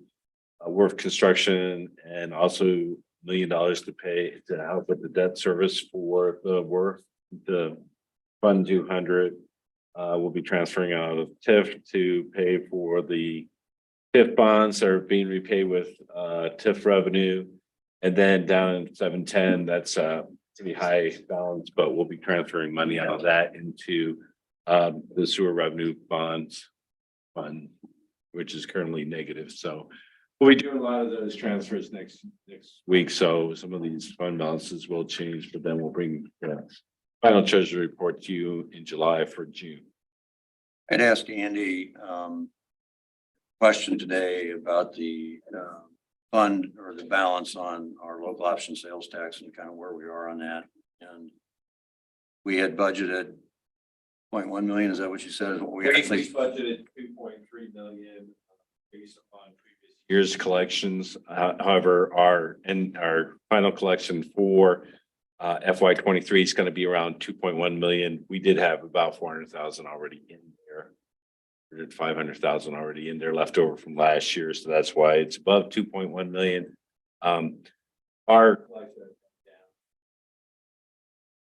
Worth Construction and also $1 million to pay to help with the debt service for the Worth. The Fund 200 will be transferring out of TIF to pay for the TIF bonds that are being repaid with TIF revenue. And then down in 710, that's pretty high balance, but we'll be transferring money out of that into the sewer revenue bonds fund, which is currently negative. So we'll be doing a lot of those transfers next week. So some of these fund balances will change, but then we'll bring the final treasury report to you in July for June. I'd asked Andy, question today about the, fund or the balance on our local option sales tax and kind of where we are on that. And we had budgeted 0.1 million. Is that what you said? Is what we actually budgeted 2.3 million based upon previous year's collections. However, our final collection for FY23 is going to be around 2.1 million. We did have about 400,000 already in there. 500,000 already in there left over from last year. So that's why it's above 2.1 million. Our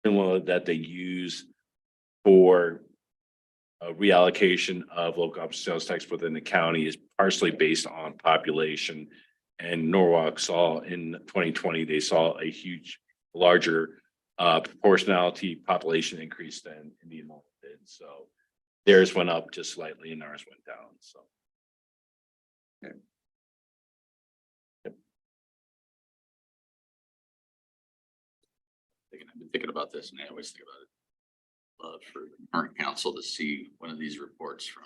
similar that they use for a reallocation of local option sales tax within the county is partially based on population. And Norwalk saw in 2020, they saw a larger proportionality population increase than Indianola did. So theirs went up just slightly and ours went down, so. Okay. Yep. I've been thinking about this and I always think about it. Love for the current council to see one of these reports from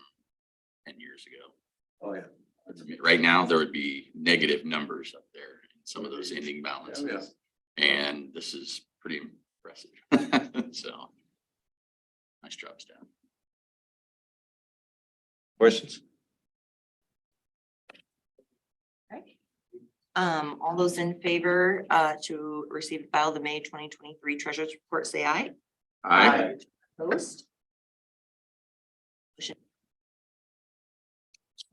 10 years ago. Oh, yeah. I mean, right now, there would be negative numbers up there in some of those ending balances. And this is pretty impressive. So nice job, Stan. Questions? All those in favor to receive and file the May 2023 Treasurer's Report, say aye. Aye. Opposed?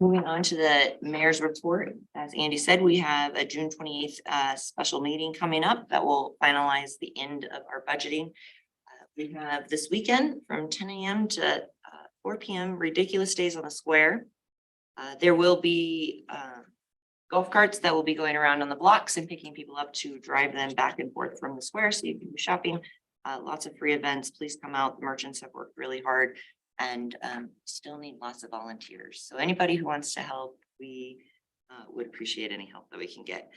Moving on to the mayor's report. As Andy said, we have a June 28th special meeting coming up that will finalize the end of our budgeting. We have this weekend from 10 a.m. to 4 p.m. Ridiculous Days on the Square. There will be golf carts that will be going around on the blocks and picking people up to drive them back and forth from the square so you can do shopping. Lots of free events. Please come out. The merchants have worked really hard and still need lots of volunteers. So anybody who wants to help, we would appreciate any help that we can get.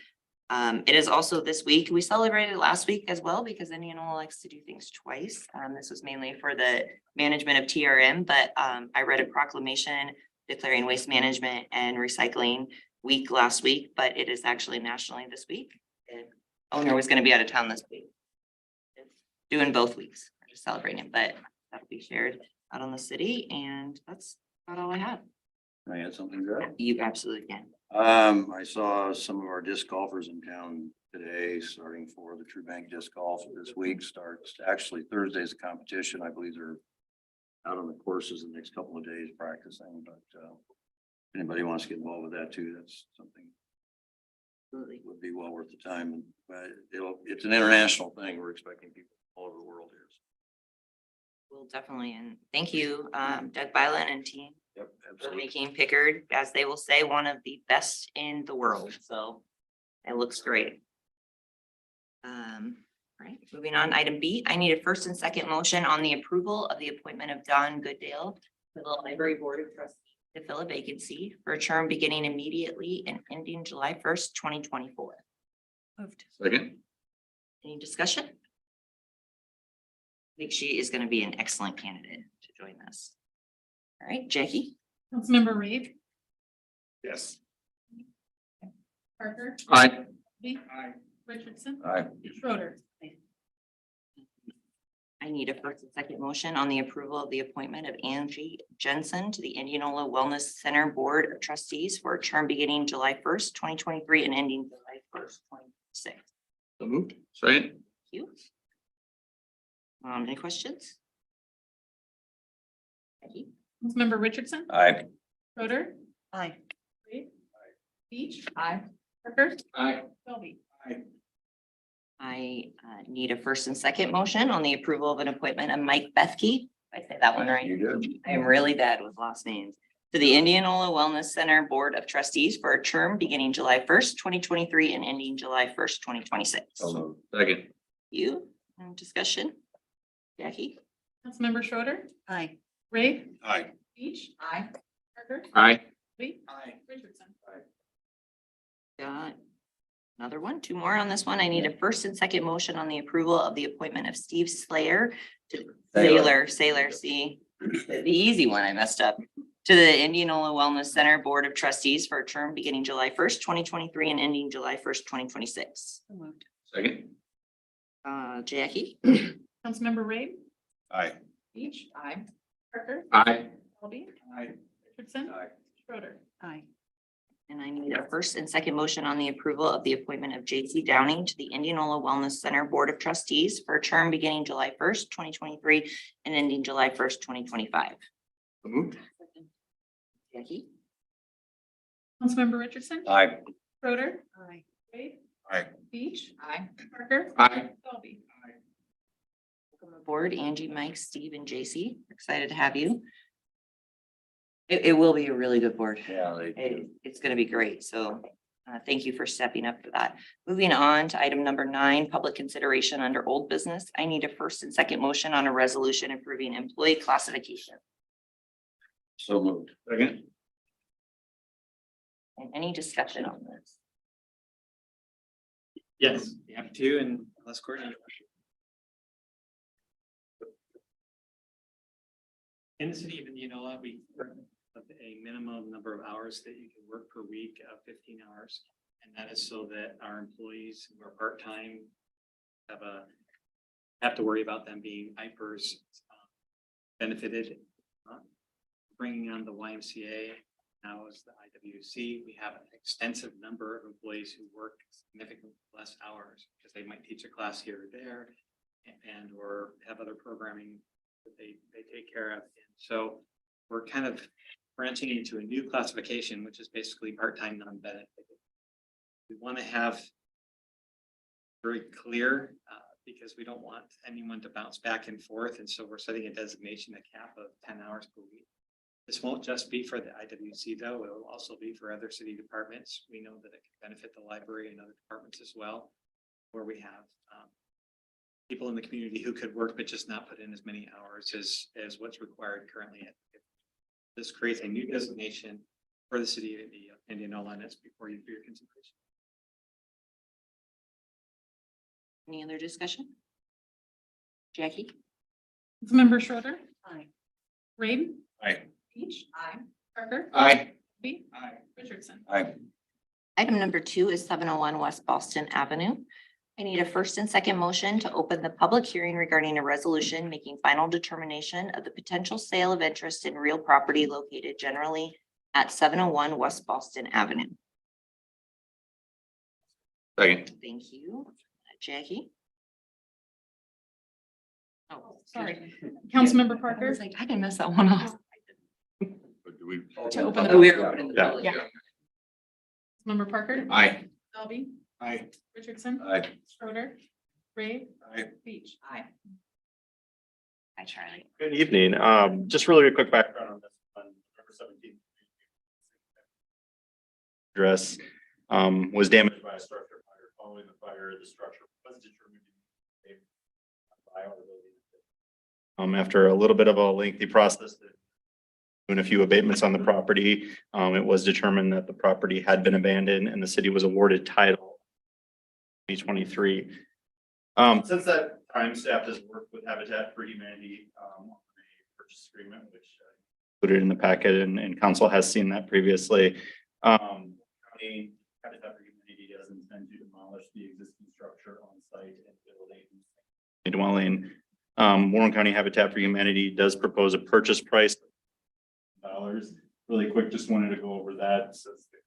It is also this week. We celebrated last week as well because Indianola likes to do things twice. This was mainly for the management of TRM, but I read a proclamation declaring Waste Management and Recycling Week last week, but it is actually nationally this week. The owner was going to be out of town this week. Doing both weeks. We're just celebrating it, but that'll be shared out on the city, and that's about all I have. Can I add something to that? You absolutely can. I saw some of our disc golfers in town today, starting for the True Bank Disc Golf this week starts. Actually, Thursday's a competition. I believe they're out on the courses the next couple of days practicing, but anybody wants to get involved with that too, that's something Absolutely. would be well worth the time. But it's an international thing. We're expecting people all over the world here. We'll definitely, and thank you, Doug Byland and team Yep, for absolutely. making Pickard, as they will say, one of the best in the world. So it looks great. Right, moving on, item B, I need a first and second motion on the approval of the appointment of Don Gooddale to the Library Board of Trustees to fill a vacancy for a term beginning immediately and ending July 1st, 2024. Moved. Second. Any discussion? think she is going to be an excellent candidate to join us. All right, Jackie? Councilmember Reed, Yes. Parker, Aye. Lee, Richardson, Aye. Schroeder. I need a first and second motion on the approval of the appointment of Angie Jensen to the Indianola Wellness Center Board of Trustees for a term beginning July first, 2023 and ending July 1st, 2026. So moved. Second. Thank you. Any questions? Becky? Councilmember Richardson, Aye. Schroeder, Aye. Reed, Beach, Aye. Parker, Aye. Shelby. I need a first and second motion on the approval of an appointment of Mike Bethke. If I say that one right. You did. I am really bad with last names. To the Indianola Wellness Center Board of Trustees for a term beginning July 1st, 2023 and ending July 1st, 2026. So moved. Second. You, discussion? Jackie? Councilmember Schroeder, Aye. Reed, Aye. Beach, Aye. Parker, Aye. Lee, Richardson. Got another one, two more on this one. I need a first and second motion on the approval of the appointment of Steve Slayer to Sailor, see, the easy one I messed up. To the Indianola Wellness Center Board of Trustees for a term beginning July 1st, 2023 and ending July 1st, 2026. So moved. Second. Jackie? Councilmember Reed, Aye. Beach, Aye. Parker, Aye. Shelby, Aye. Richardson, Aye. Schroeder. Aye. And I need a first and second motion on the approval of the appointment of J.C. Downing to the Indianola Wellness Center Board of Trustees for a term beginning July 1st, 2023 and ending July 1st, 2025. So moved. Jackie? Councilmember Richardson, Aye. Schroeder, Aye. Reed, Aye. Beach, Aye. Parker, Aye. Shelby. Welcome aboard, Angie, Mike, Steve, and JC. Excited to have you. It will be a really good board. Yeah, they do. It's gonna be great. So thank you for stepping up for that. Moving on to item number 9, public consideration under old business. I need a first and second motion on a resolution approving employee classification. So moved. Second. And any discussion on this? Yes, you have to, and unless Courtney. In the city of Indianola, we have a minimum number of hours that you can work per week of 15 hours. And that is so that our employees who are part-time have to worry about them being IPERS benefited. Bringing on the YMCA now as the IWC, we have an extensive number of employees who work significantly less hours because they might teach a class here or there and or have other programming that they take care of. And so we're kind of branching into a new classification, which is basically part-time non-benefited. We want to have very clear because we don't want anyone to bounce back and forth. And so we're setting a designation, a cap of 10 hours per week. This won't just be for the IWC though, it will also be for other city departments. We know that it can benefit the library and other departments as well, where we have people in the community who could work but just not put in as many hours as what's required currently. This creates a new designation for the city of Indianola, and it's before you for your consideration. Any other discussion? Jackie? Councilmember Schroeder, Aye. Reed, Aye. Beach, Parker, Aye. Shelby, Aye. Richardson. Aye. Item number 2 is 701 West Boston Avenue. I need a first and second motion to open the public hearing regarding a resolution making final determination of the potential sale of interest in real property located generally at 701 West Boston Avenue. Second. Thank you. Jackie? Oh, Sorry. Councilmember Parker. I was like, I can mess that one up. Do we? To open the Oh, we are opening the Yeah. public Yeah. hearing. Member Parker. Aye. Shelby, Aye. Richardson, Aye. Schroeder, Reed, Aye. Beach. Aye. Hi, Charlie. Good evening. Just really a quick background on this one. November 17th. Address was damaged by a structure fire. Following the fire, the structure was determined to be by our building. After a little bit of a lengthy process, doing a few abatements on the property, it was determined that the property had been abandoned and the city was awarded title 2023. Since that Time staff has worked with Habitat for Humanity on a purchase agreement, which Put it in the packet and council has seen that previously. county Habitat for Humanity does intend to demolish the existing structure on site and build a Dwelling. Warren County Habitat for Humanity does propose a purchase price. Dollars. Really quick, just wanted to go over that. Says the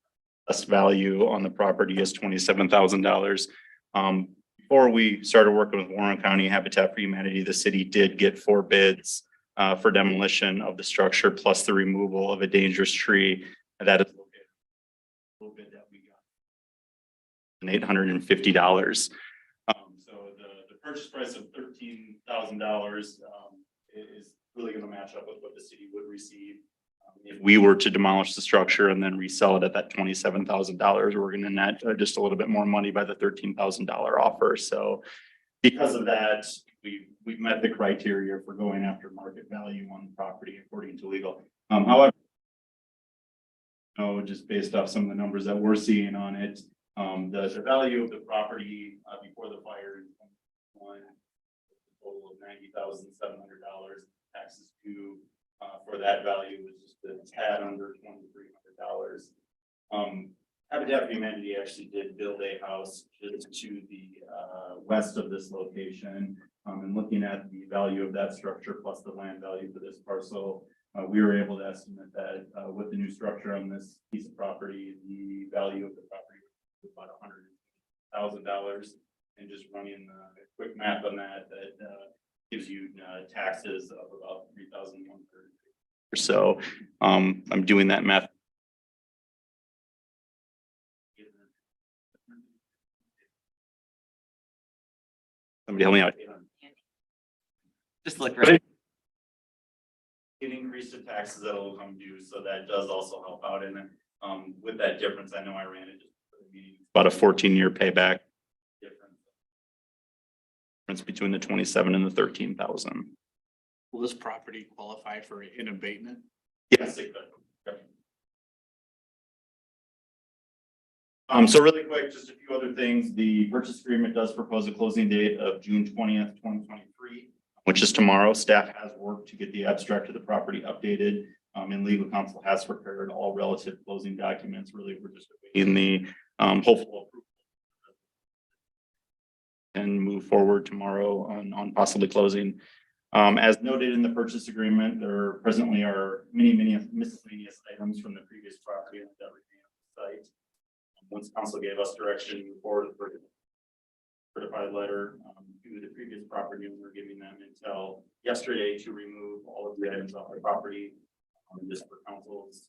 best value on the property is $27,000. Before we started working with Warren County Habitat for Humanity, the city did get 4 bids for demolition of the structure plus the removal of a dangerous tree. That is located. A little bit that we got. $850. So the purchase price of $13,000 is really going to match up with what the city would receive. If we were to demolish the structure and then resell it at that $27,000, we're going to net just a little bit more money by the $13,000 offer. So because of that, we've met the criteria for going after market value on the property according to legal. However, just based off some of the numbers that we're seeing on it, the value of the property before the fire in 2021, a total of $90,700. Taxes due for that value was just a tad under $2,300. Habitat for Humanity actually did build a house just to the west of this location. And looking at the value of that structure plus the land value for this parcel, we were able to estimate that with the new structure on this piece of property, the value of the property was about $100,000. And just running the quick math on that, gives you taxes of about $3,130. So I'm doing that math. Somebody help me out. Just look right. An increase in taxes that will come due, so that does also help out in it. With that difference, I know I ran it just for the meeting. About a 14-year payback difference between the 27 and the 13,000. will this property qualify for an abatement? Yes, it could. So really quick, just a few other things. The purchase agreement does propose a closing date of June 20th, 2023, which is tomorrow. Staff has worked to get the abstract of the property updated, and legal counsel has prepared all relative closing documents. Really, we're just in the hopeful approval and move forward tomorrow on possibly closing. As noted in the purchase agreement, there presently are many miscellaneous items from the previous property that remain on the site. Once council gave us direction to move forward with the certified letter to the previous property owner, giving them until yesterday to remove all of the items off the property. Just for councils.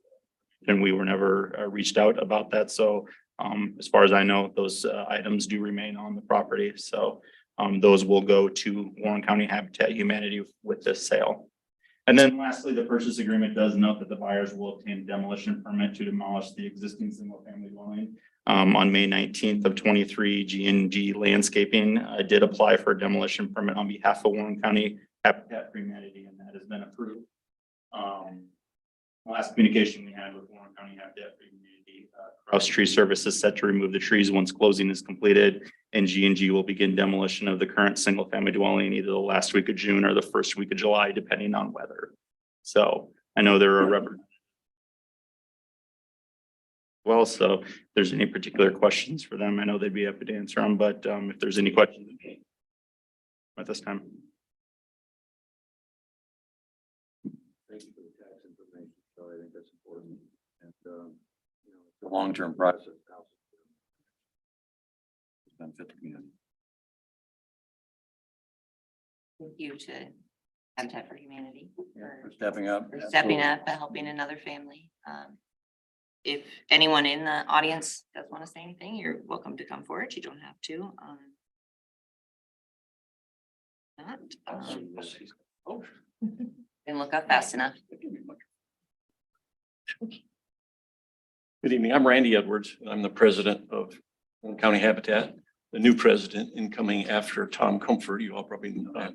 And we were never reached out about that. So as far as I know, those items do remain on the property. So those will go to Warren County Habitat Humanity with this sale. And then lastly, the purchase agreement does note that the buyers will obtain a demolition permit to demolish the existing single family dwelling. On May 19th of 23, G&G Landscaping did apply for a demolition permit on behalf of Warren County Habitat for Humanity, and that has been approved. Last communication we had with Warren County Habitat for Humanity, Cross Tree Service is set to remove the trees once closing is completed, and G&G will begin demolition of the current single family dwelling either the last week of June or the first week of July, depending on weather. So I know there are well, so if there's any particular questions for them, I know they'd be happy to answer them, but if there's any questions at this time. Thank you for the tax information. So I think that's important. And, it's a long-term process. Benefit the community. Thank you to Habitat for Humanity For stepping up. for stepping up and helping another family. If anyone in the audience does want to say anything, you're welcome to come forward. You don't have to. Didn't look up fast enough. Good evening. I'm Randy Edwards. And I'm the president of Warren County Habitat, the new president incoming after Tom Comfort. You all probably know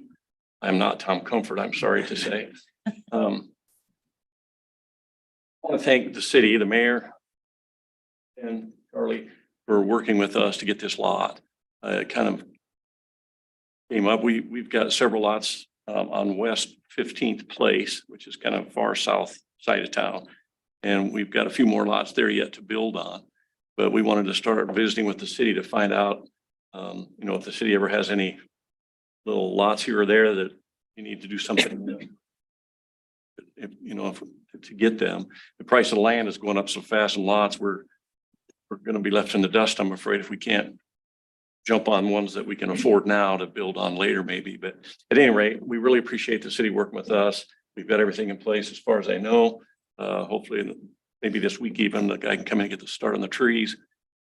I'm not Tom Comfort, I'm sorry to say. I want to thank the city, the mayor, and Charlie for working with us to get this lot. Kind of came up. We've got several lots on West 15th Place, which is kind of far south side of town. And we've got a few more lots there yet to build on. But we wanted to start visiting with the city to find out, if the city ever has any little lots here or there that you need to do something. To get them. The price of land is going up so fast in lots, we're going to be left in the dust, I'm afraid, if we can't jump on ones that we can afford now to build on later maybe. But at any rate, we really appreciate the city working with us. We've got everything in place as far as I know. Hopefully, maybe this week even, the guy can come in and get the start on the trees.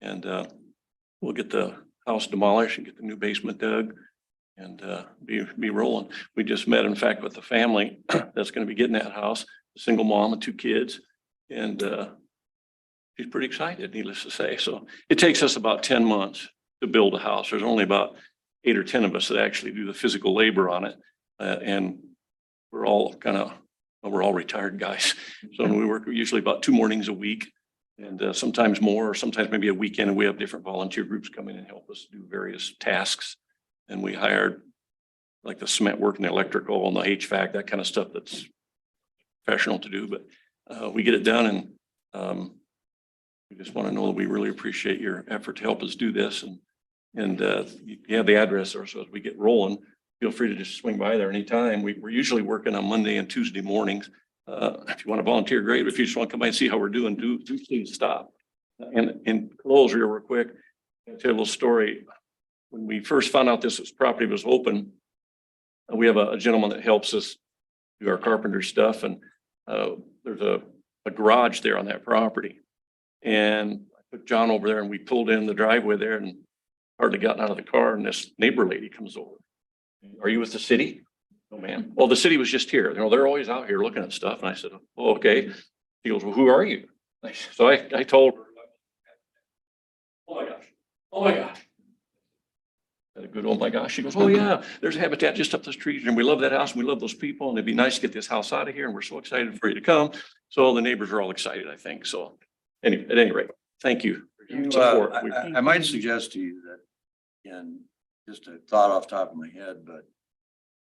And we'll get the house demolished and get the new basement dug and be rolling. We just met, in fact, with the family that's going to be getting that house, a single mom and 2 kids. And she's pretty excited, needless to say. So it takes us about 10 months to build a house. There's only about 8 or 10 of us that actually do the physical labor on it. And we're all retired guys. So we work usually about 2 mornings a week and sometimes more, or sometimes maybe a weekend. And we have different volunteer groups come in and help us do various tasks. And we hired like the cement work and the electrical and the HVAC, that kind of stuff that's professional to do. But we get it done, and we just want to know that we really appreciate your effort to help us do this. And you have the address there, so as we get rolling, feel free to just swing by there anytime. We're usually working on Monday and Tuesday mornings. If you want to volunteer, great. But if you just want to come by and see how we're doing, do please stop. And close real quick, I'll tell you a little story. When we first found out this property was open, we have a gentleman that helps us do our carpenter stuff, and there's a garage there on that property. And I took John over there, and we pulled in the driveway there, and hardly gotten out of the car, and this neighbor lady comes over. Are you with the city? Oh, man. Well, the city was just here. They're always out here looking at stuff. And I said, oh, okay. He goes, well, who are you? So I told her, oh my gosh. Oh my gosh. A good, oh my gosh. She goes, oh yeah, there's a Habitat just up the street, and we love that house, and we love those people, and it'd be nice to get this house out of here, and we're so excited for you to come. So the neighbors are all excited, I think. So anyway, at any rate, thank you. for your support. I might suggest to you that, again, just a thought off the top of my head, but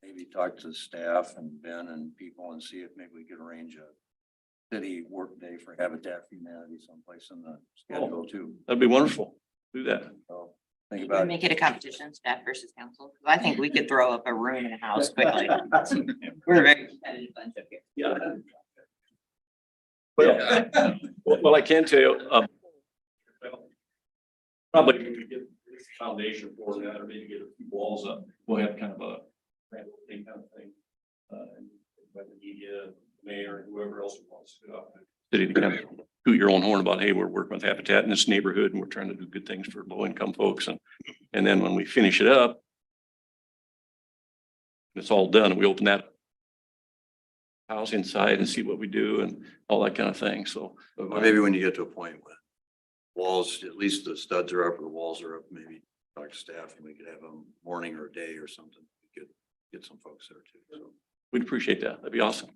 maybe talk to staff and Ben and people and see if maybe we could arrange a city work day for Habitat for Humanity someplace in the schedule too. That'd be wonderful. Do that. So think about it. Make it a competition, staff versus council. 'Cause I think we could throw up a room in a house quickly. We're a very competitive bunch up here. Yeah. Well, I can tell you, probably when we get the foundation for that, or maybe get a few walls up, we'll have kind of a kind of thing. And by the media, mayor, and whoever else wants to go up. City to kind of toot your own horn about, hey, we're working with Habitat in this neighborhood, and we're trying to do good things for low income folks. And then when we finish it up, it's all done, and we open that house inside and see what we do and all that kind of thing. So But maybe when you get to a point when walls, at least the studs are up or the walls are up, maybe talk to staff and we could have a morning or a day or something. We could get some folks there too. So we'd appreciate that. That'd be awesome.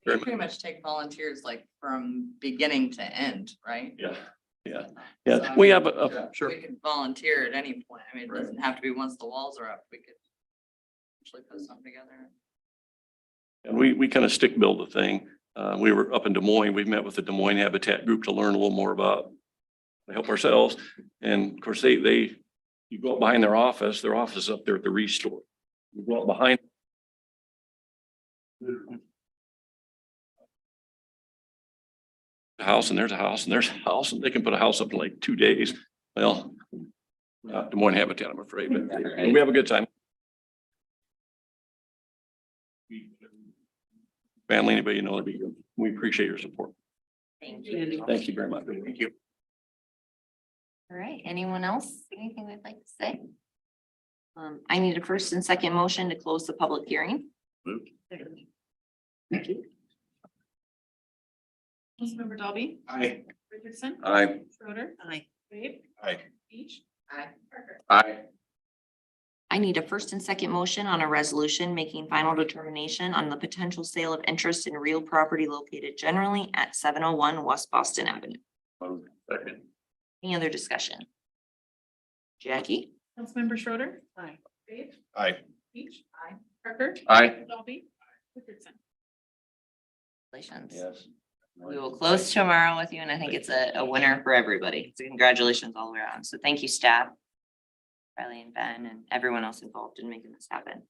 You pretty much take volunteers like from beginning to end, right? Yeah, yeah, So, yeah. We have sure. We could volunteer at any point. I mean, it doesn't have to be once the walls are up. We could actually put something together. And we kind of stick build the thing. We were up in Des Moines. We've met with the Des Moines Habitat Group to learn a little more about, to help ourselves. And of course, you go up behind their office is up there at the Restore. You go up behind. The house, and there's a house, and there's a house, and they can put a house up in like 2 days. Well, not Des Moines Habitat, I'm afraid, but we have a good time. Family, anybody you know, that'd be good. We appreciate your support. Thank you. Thank you very much. Thank you. All right, anyone else? Anything they'd like to say? I need a first and second motion to close the public hearing. Moved. Thank you. Councilmember Dalby, Aye. Richardson, Aye. Schroeder, Aye. Babe, Aye. Beach, Aye. Parker. Aye. I need a first and second motion on a resolution making final determination on the potential sale of interest in real property located generally at 701 West Boston Avenue. Second. Any other discussion? Jackie? Councilmember Schroeder. Aye. Dave. Aye. Peach. Aye. Parker. Aye. Dolby. Richardson. Congratulations. Yes. We will close tomorrow with you, and I think it's a winner for everybody. So congratulations all around. So thank you, staff. Riley and Ben and everyone else involved in making this happen.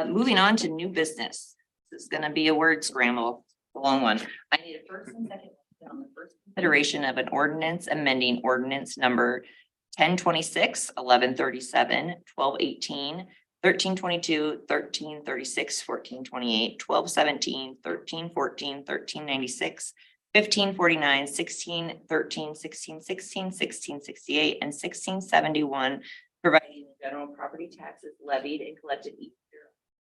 Moving on to new business. This is gonna be a word scramble, a long one. I need a first and second on the first consideration of an ordinance amending ordinance number 1026, 1137, 1218, 1322, 1336, 1428, 1217, 1314, 1396, 1549, 1613, 1616, 1668, and 1671, providing the general property taxes levied and collected each year.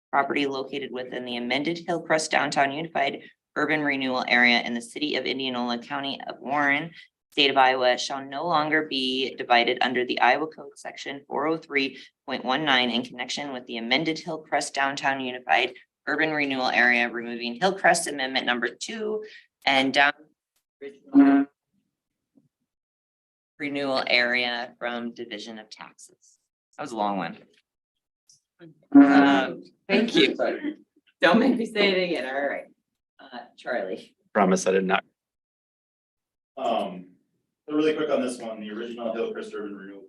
Property located within the amended Hillcrest Downtown Unified Urban Renewal Area in the city of Indianola, County of Warren, state of Iowa, shall no longer be divided under the Iowa Code Section 403.19 in connection with the amended Hillcrest Downtown Unified Urban Renewal Area, removing Hillcrest Amendment number 2 and down renewal area from division of taxes. That was a long one. Thank you. Don't make me say it again. All right. Charlie. Promise I did not. So really quick on this one, the original Hillcrest Urban Renewal.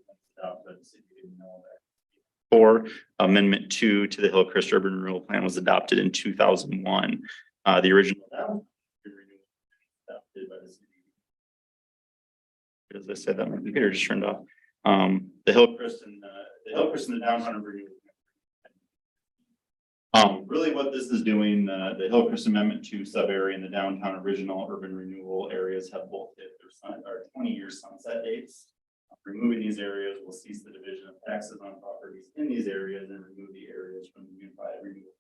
For Amendment 2 to the Hillcrest Urban Renewal Plan was adopted in 2001. The original. Adopted by the city. As I said, that my computer just turned off. The Hillcrest and the downtown urban renewal. Really what this is doing, the Hillcrest Amendment 2 sub area and the downtown original urban renewal areas have both hit their 20-year sunset dates. Removing these areas will cease the division of taxes on properties in these areas and remove the areas from the unified renewal.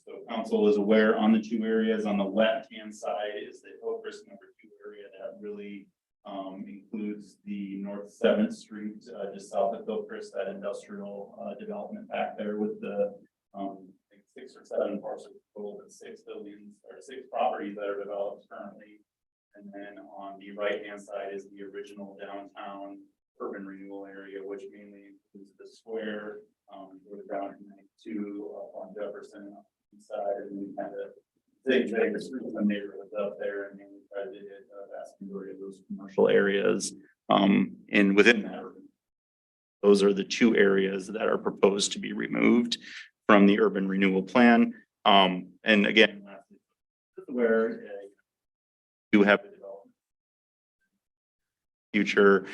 So council is aware on the two areas. On the left-hand side is the Hillcrest number 2 area that really includes the North 7th Street, just south of Hillcrest, that industrial development back there with the I think 6 or 7 parcels total, but 6 buildings or 6 properties that are developed currently. And then on the right-hand side is the original downtown urban renewal area, which mainly includes the square, with down to on Jefferson side, and then kind of zigzag through the neighborhoods up there, and then we try to hit a vast majority of those commercial areas. And within that, those are the 2 areas that are proposed to be removed from the urban renewal plan. And again, where you have the development future,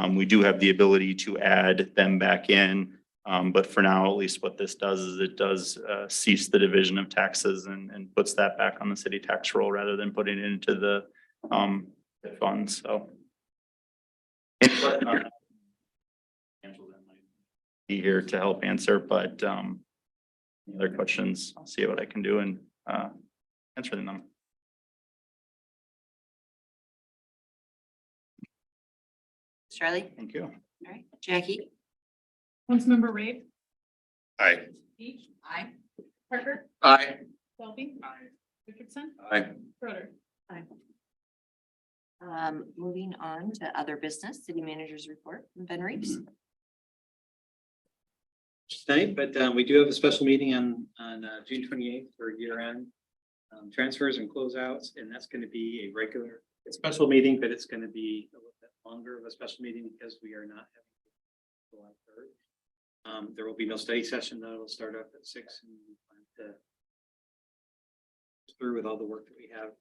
we do have the ability to add them back in. But for now, at least what this does is it does cease the division of taxes and puts that back on the city tax roll rather than putting it into the fund. So be here to help answer, but any other questions, I'll see what I can do and answer them. Charlie. Thank you. All right, Jackie. Councilmember Ray. Aye. Peach. Aye. Parker. Aye. Dolby. Richardson. Aye. Schroeder. Moving on to other business, city managers report from Ben Reeves. Tonight, but we do have a special meeting on June 28th for year end transfers and closeouts, and that's going to be a regular special meeting, but it's going to be a little bit longer of a special meeting because we are not having July 3rd. There will be no study session. That will start up at 6, and we plan to through with all the work that we have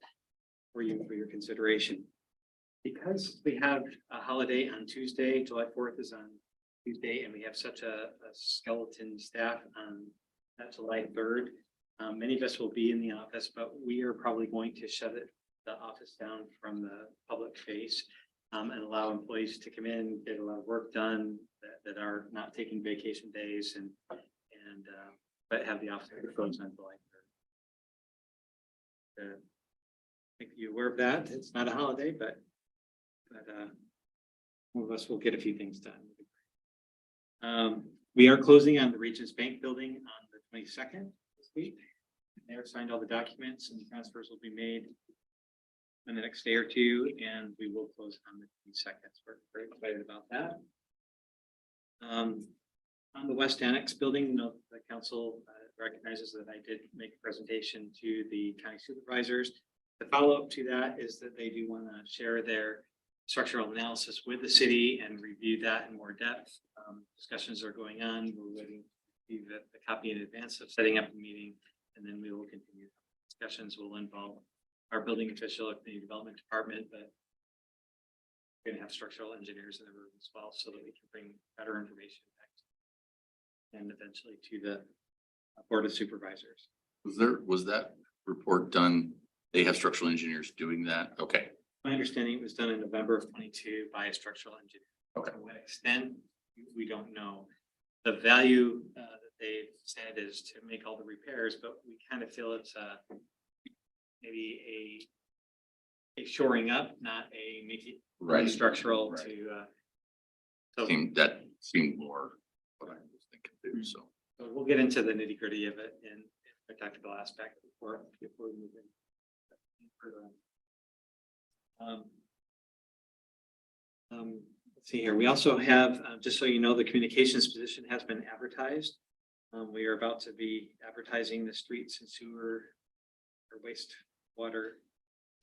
for your consideration. Because we have a holiday on Tuesday, July 4th is on Tuesday, and we have such a skeleton staff on that July 3rd. Many of us will be in the office, but we are probably going to shut the office down from the public face and allow employees to come in, get a lot of work done that are not taking vacation days and but have the office closed on July 3rd. Make you aware of that. It's not a holiday, but some of us will get a few things done. We are closing on the Regions Bank building on the 22nd this week. They've signed all the documents and the transfers will be made in the next day or two, and we will close on the 22nd. So we're very excited about that. On the West Annex building, note the council recognizes that I did make a presentation to the county supervisors. The follow-up to that is that they do want to share their structural analysis with the city and review that in more depth. Discussions are going on. We're waiting to receive the copy in advance of setting up the meeting, and then we will continue. Discussions will involve our building official, our community development department, but we're going to have structural engineers in the room as well, so that we can bring better information back and eventually to the Board of Supervisors. Was that report done? They have structural engineers doing that? Okay. My understanding, it was done in November of 22 by a structural engineer. Okay. To what extent, we don't know. The value that they've said is to make all the repairs, but we kind of feel it's maybe a shoring up, not a make it Right. structural Right. to. So That seemed more what I was thinking too, so. so we'll get into the nitty gritty of it in the technical aspect before we move in. Further on. Let's see here. We also have, just so you know, the communications position has been advertised. We are about to be advertising the streets and sewer or wastewater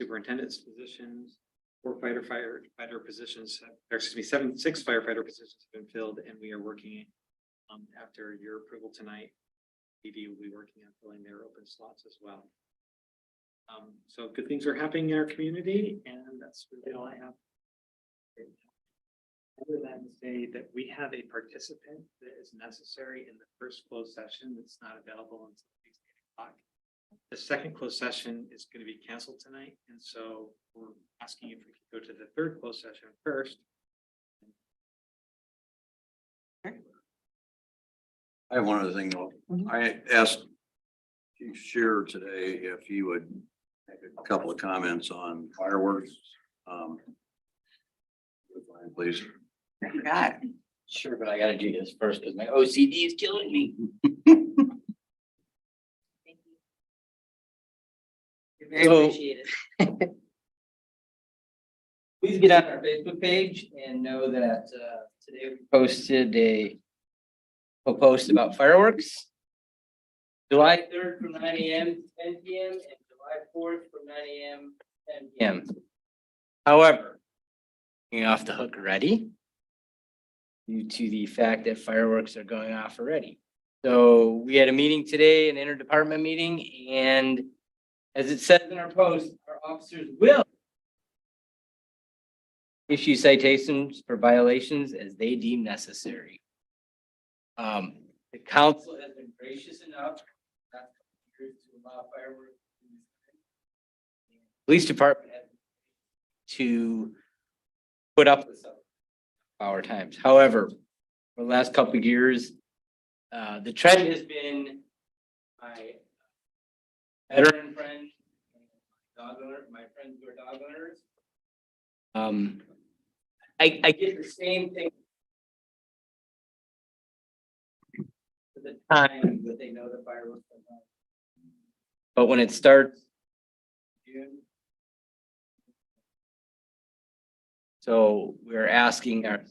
superintendent's positions. 4 firefighter positions, or excuse me, 6 firefighter positions have been filled, and we are working after your approval tonight. PD will be working on filling their open slots as well. So good things are happening in our community, and that's really all I have. Other than to say that we have a participant that is necessary in the first closed session that's not available until 8 o'clock. The second closed session is going to be canceled tonight, and so we're asking if we could go to the third closed session first. I have one other thing though. I asked Chief Shearer today if he would make a couple of comments on fireworks. Please. I forgot. Sure, but I gotta do this first because my OCD is killing me. Very So- appreciated. Please get on our Facebook page and know that today we posted a post about fireworks. July 3rd from 9 AM to 10 PM and July 4th from 9 AM to 10 PM. However, you're off the hook already due to the fact that fireworks are going off already. So we had a meeting today, an interdepartment meeting, and as it says in our post, our officers will issue citations for violations as they deem necessary. The council has been gracious enough not to allow fireworks. Police department has to put up with some our times. However, for the last couple of years, the trend has been my veteran friends, my friends who are dog owners. I get the same thing. For the time that they know the fireworks are on. But when it starts. June. So we're asking our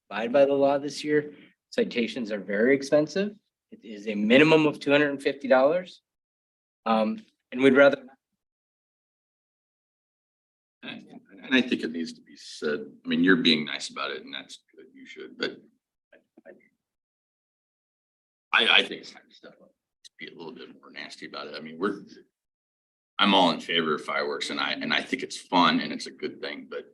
abide by the law this year. Citations are very expensive. It is a minimum of $250. And we'd rather. And I think it needs to be said, I mean, you're being nice about it and that's good, you should, but I think it's time to step up, to be a little bit more nasty about it. I mean, I'm all in favor of fireworks and I think it's fun and it's a good thing, but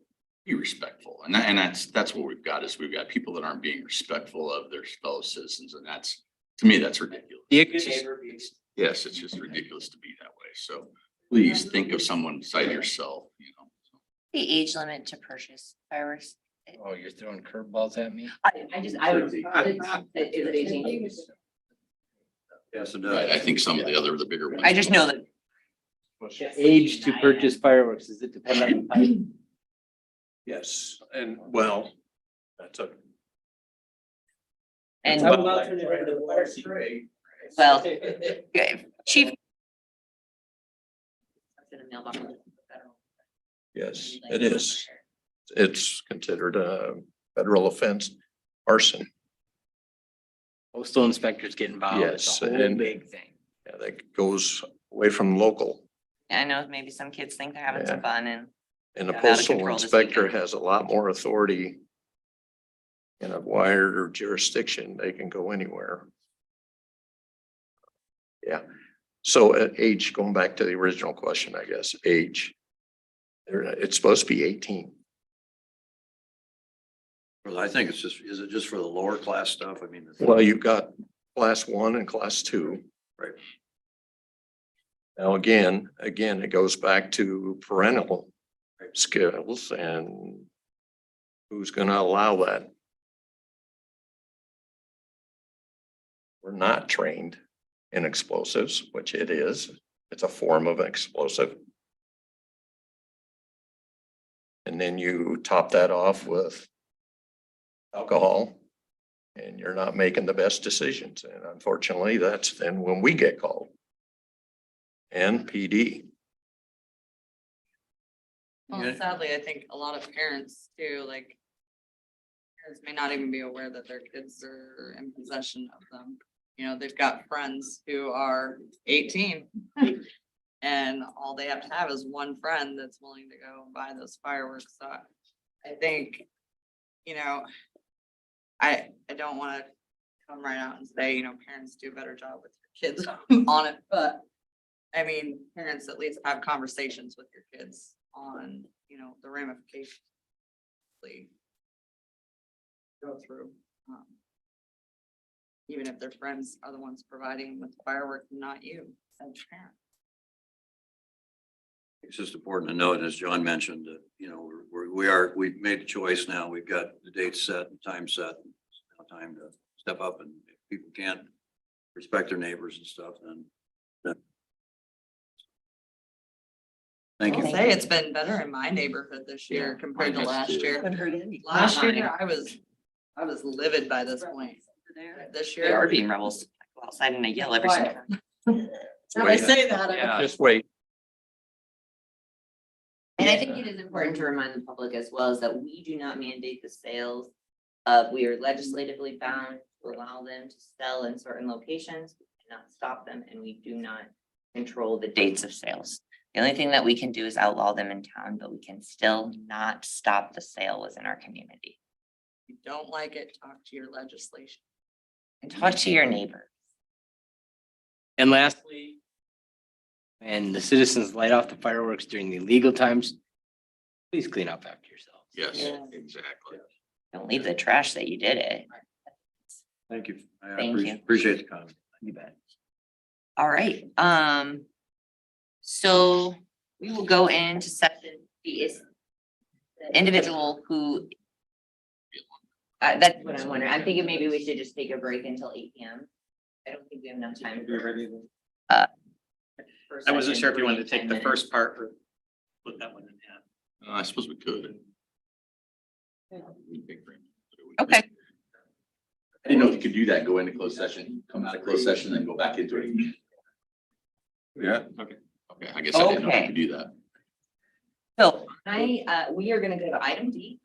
be respectful. And that's what we've got is we've got people that aren't being respectful of their fellow citizens. And that's, to me, that's ridiculous. Be a good It's just- neighbor, Yes, it's just ridiculous to be that way. So please think of someone beside yourself, you know. The age limit to purchase fireworks. Oh, you're throwing curveballs at me? I was. Yes, it Right, I does. think some of the bigger ones. I just know that. The age to purchase fireworks, does it depend on the type? Yes, and well, that's a. And I'm allowed to turn it over to the fire chief. well, Chief. Yes, it is. It's considered a federal offense. arson. Postal inspectors get involved. It's Yes, a whole and- big thing. Yeah, that goes away from local. I know maybe some kids think they're having some Yeah. fun and And the Got out of postal control this inspector weekend. has a lot more authority in a wider jurisdiction. They can go anywhere. Yeah. So at age, going back to the original question, I guess, age. It's supposed to be 18. Well, I think it's just, is it just for the lower class stuff? I mean. Well, you've got class 1 and class 2. Right. Now, again, it goes back to parental skills and who's gonna allow that? We're not trained in explosives, which it is. It's a form of explosive. And then you top that off with alcohol and you're not making the best decisions. And unfortunately, that's then when we get called. And PD. Well, Yeah. sadly, I think a lot of parents too, like. Parents may not even be aware that their kids are in possession of them. You know, they've got friends who are 18. And all they have to have is one friend that's willing to go and buy those fireworks. So I think, you know, I don't wanna come right out and say, you know, parents do a better job with your kids on it, but. I mean, parents at least have conversations with your kids on, you know, the ramifications. They Go through. Even if their friends are the ones providing with the fireworks, not you as a parent. It's just important to note, as John mentioned, that, you know, we've made a choice now. We've got the date set and time set. It's now time to step up, and if people can't respect their neighbors and stuff, then. Thank I'll you. say it's been better in my neighborhood this year compared to mine has last too. year. Haven't heard any. Last Not year, I was livid by this point. This they year. are being rebels. Go outside and they yell every single time. When I say that, Yeah. Just wait. And I think it is important to remind the public as well is that we do not mandate the sales. We are legislatively bound to allow them to sell in certain locations, and not stop them, and we do not control the dates of sales. The only thing that we can do is outlaw them in town, but we can still not stop the sale within our community. If you don't like it, talk to your legislation. And talk to your neighbor. And lastly, when the citizens light off the fireworks during the legal times, please clean up after yourselves. Yes, Yeah. exactly. Don't leave the trash that you did it. Thank you. I Thank you. Appreciate the comment. You bet. All right, so we will go into session. The individual who. That's what I'm wondering. I'm thinking maybe we should just take a break until 8 PM. I don't think we have enough time. I for wasn't session sure if you wanted to 3, take 10 the minutes. first part or put that one in half. I suppose we could. Okay, I didn't know if you could do that, go into closed session, come out of closed session, then go back into it. Yeah. Okay, I guess I didn't know if Okay. you could do that. so we are gonna go to item D.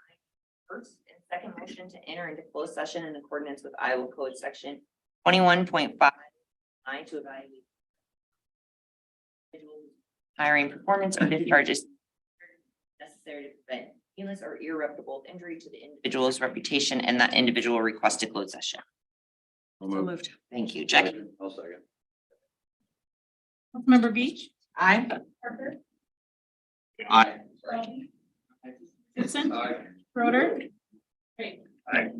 First and second motion to enter into closed session in accordance with Iowa Code Section 21.5 to evaluate hiring, performance, or discharges necessary to prevent illness or irreparable injury to the individual's reputation, and that individual requested closed session. I'll So move. moved. Thank you, Jackie. I'll second. Councilmember Beach, I. Parker, Aye. Gibson, Broder. Great. Okay.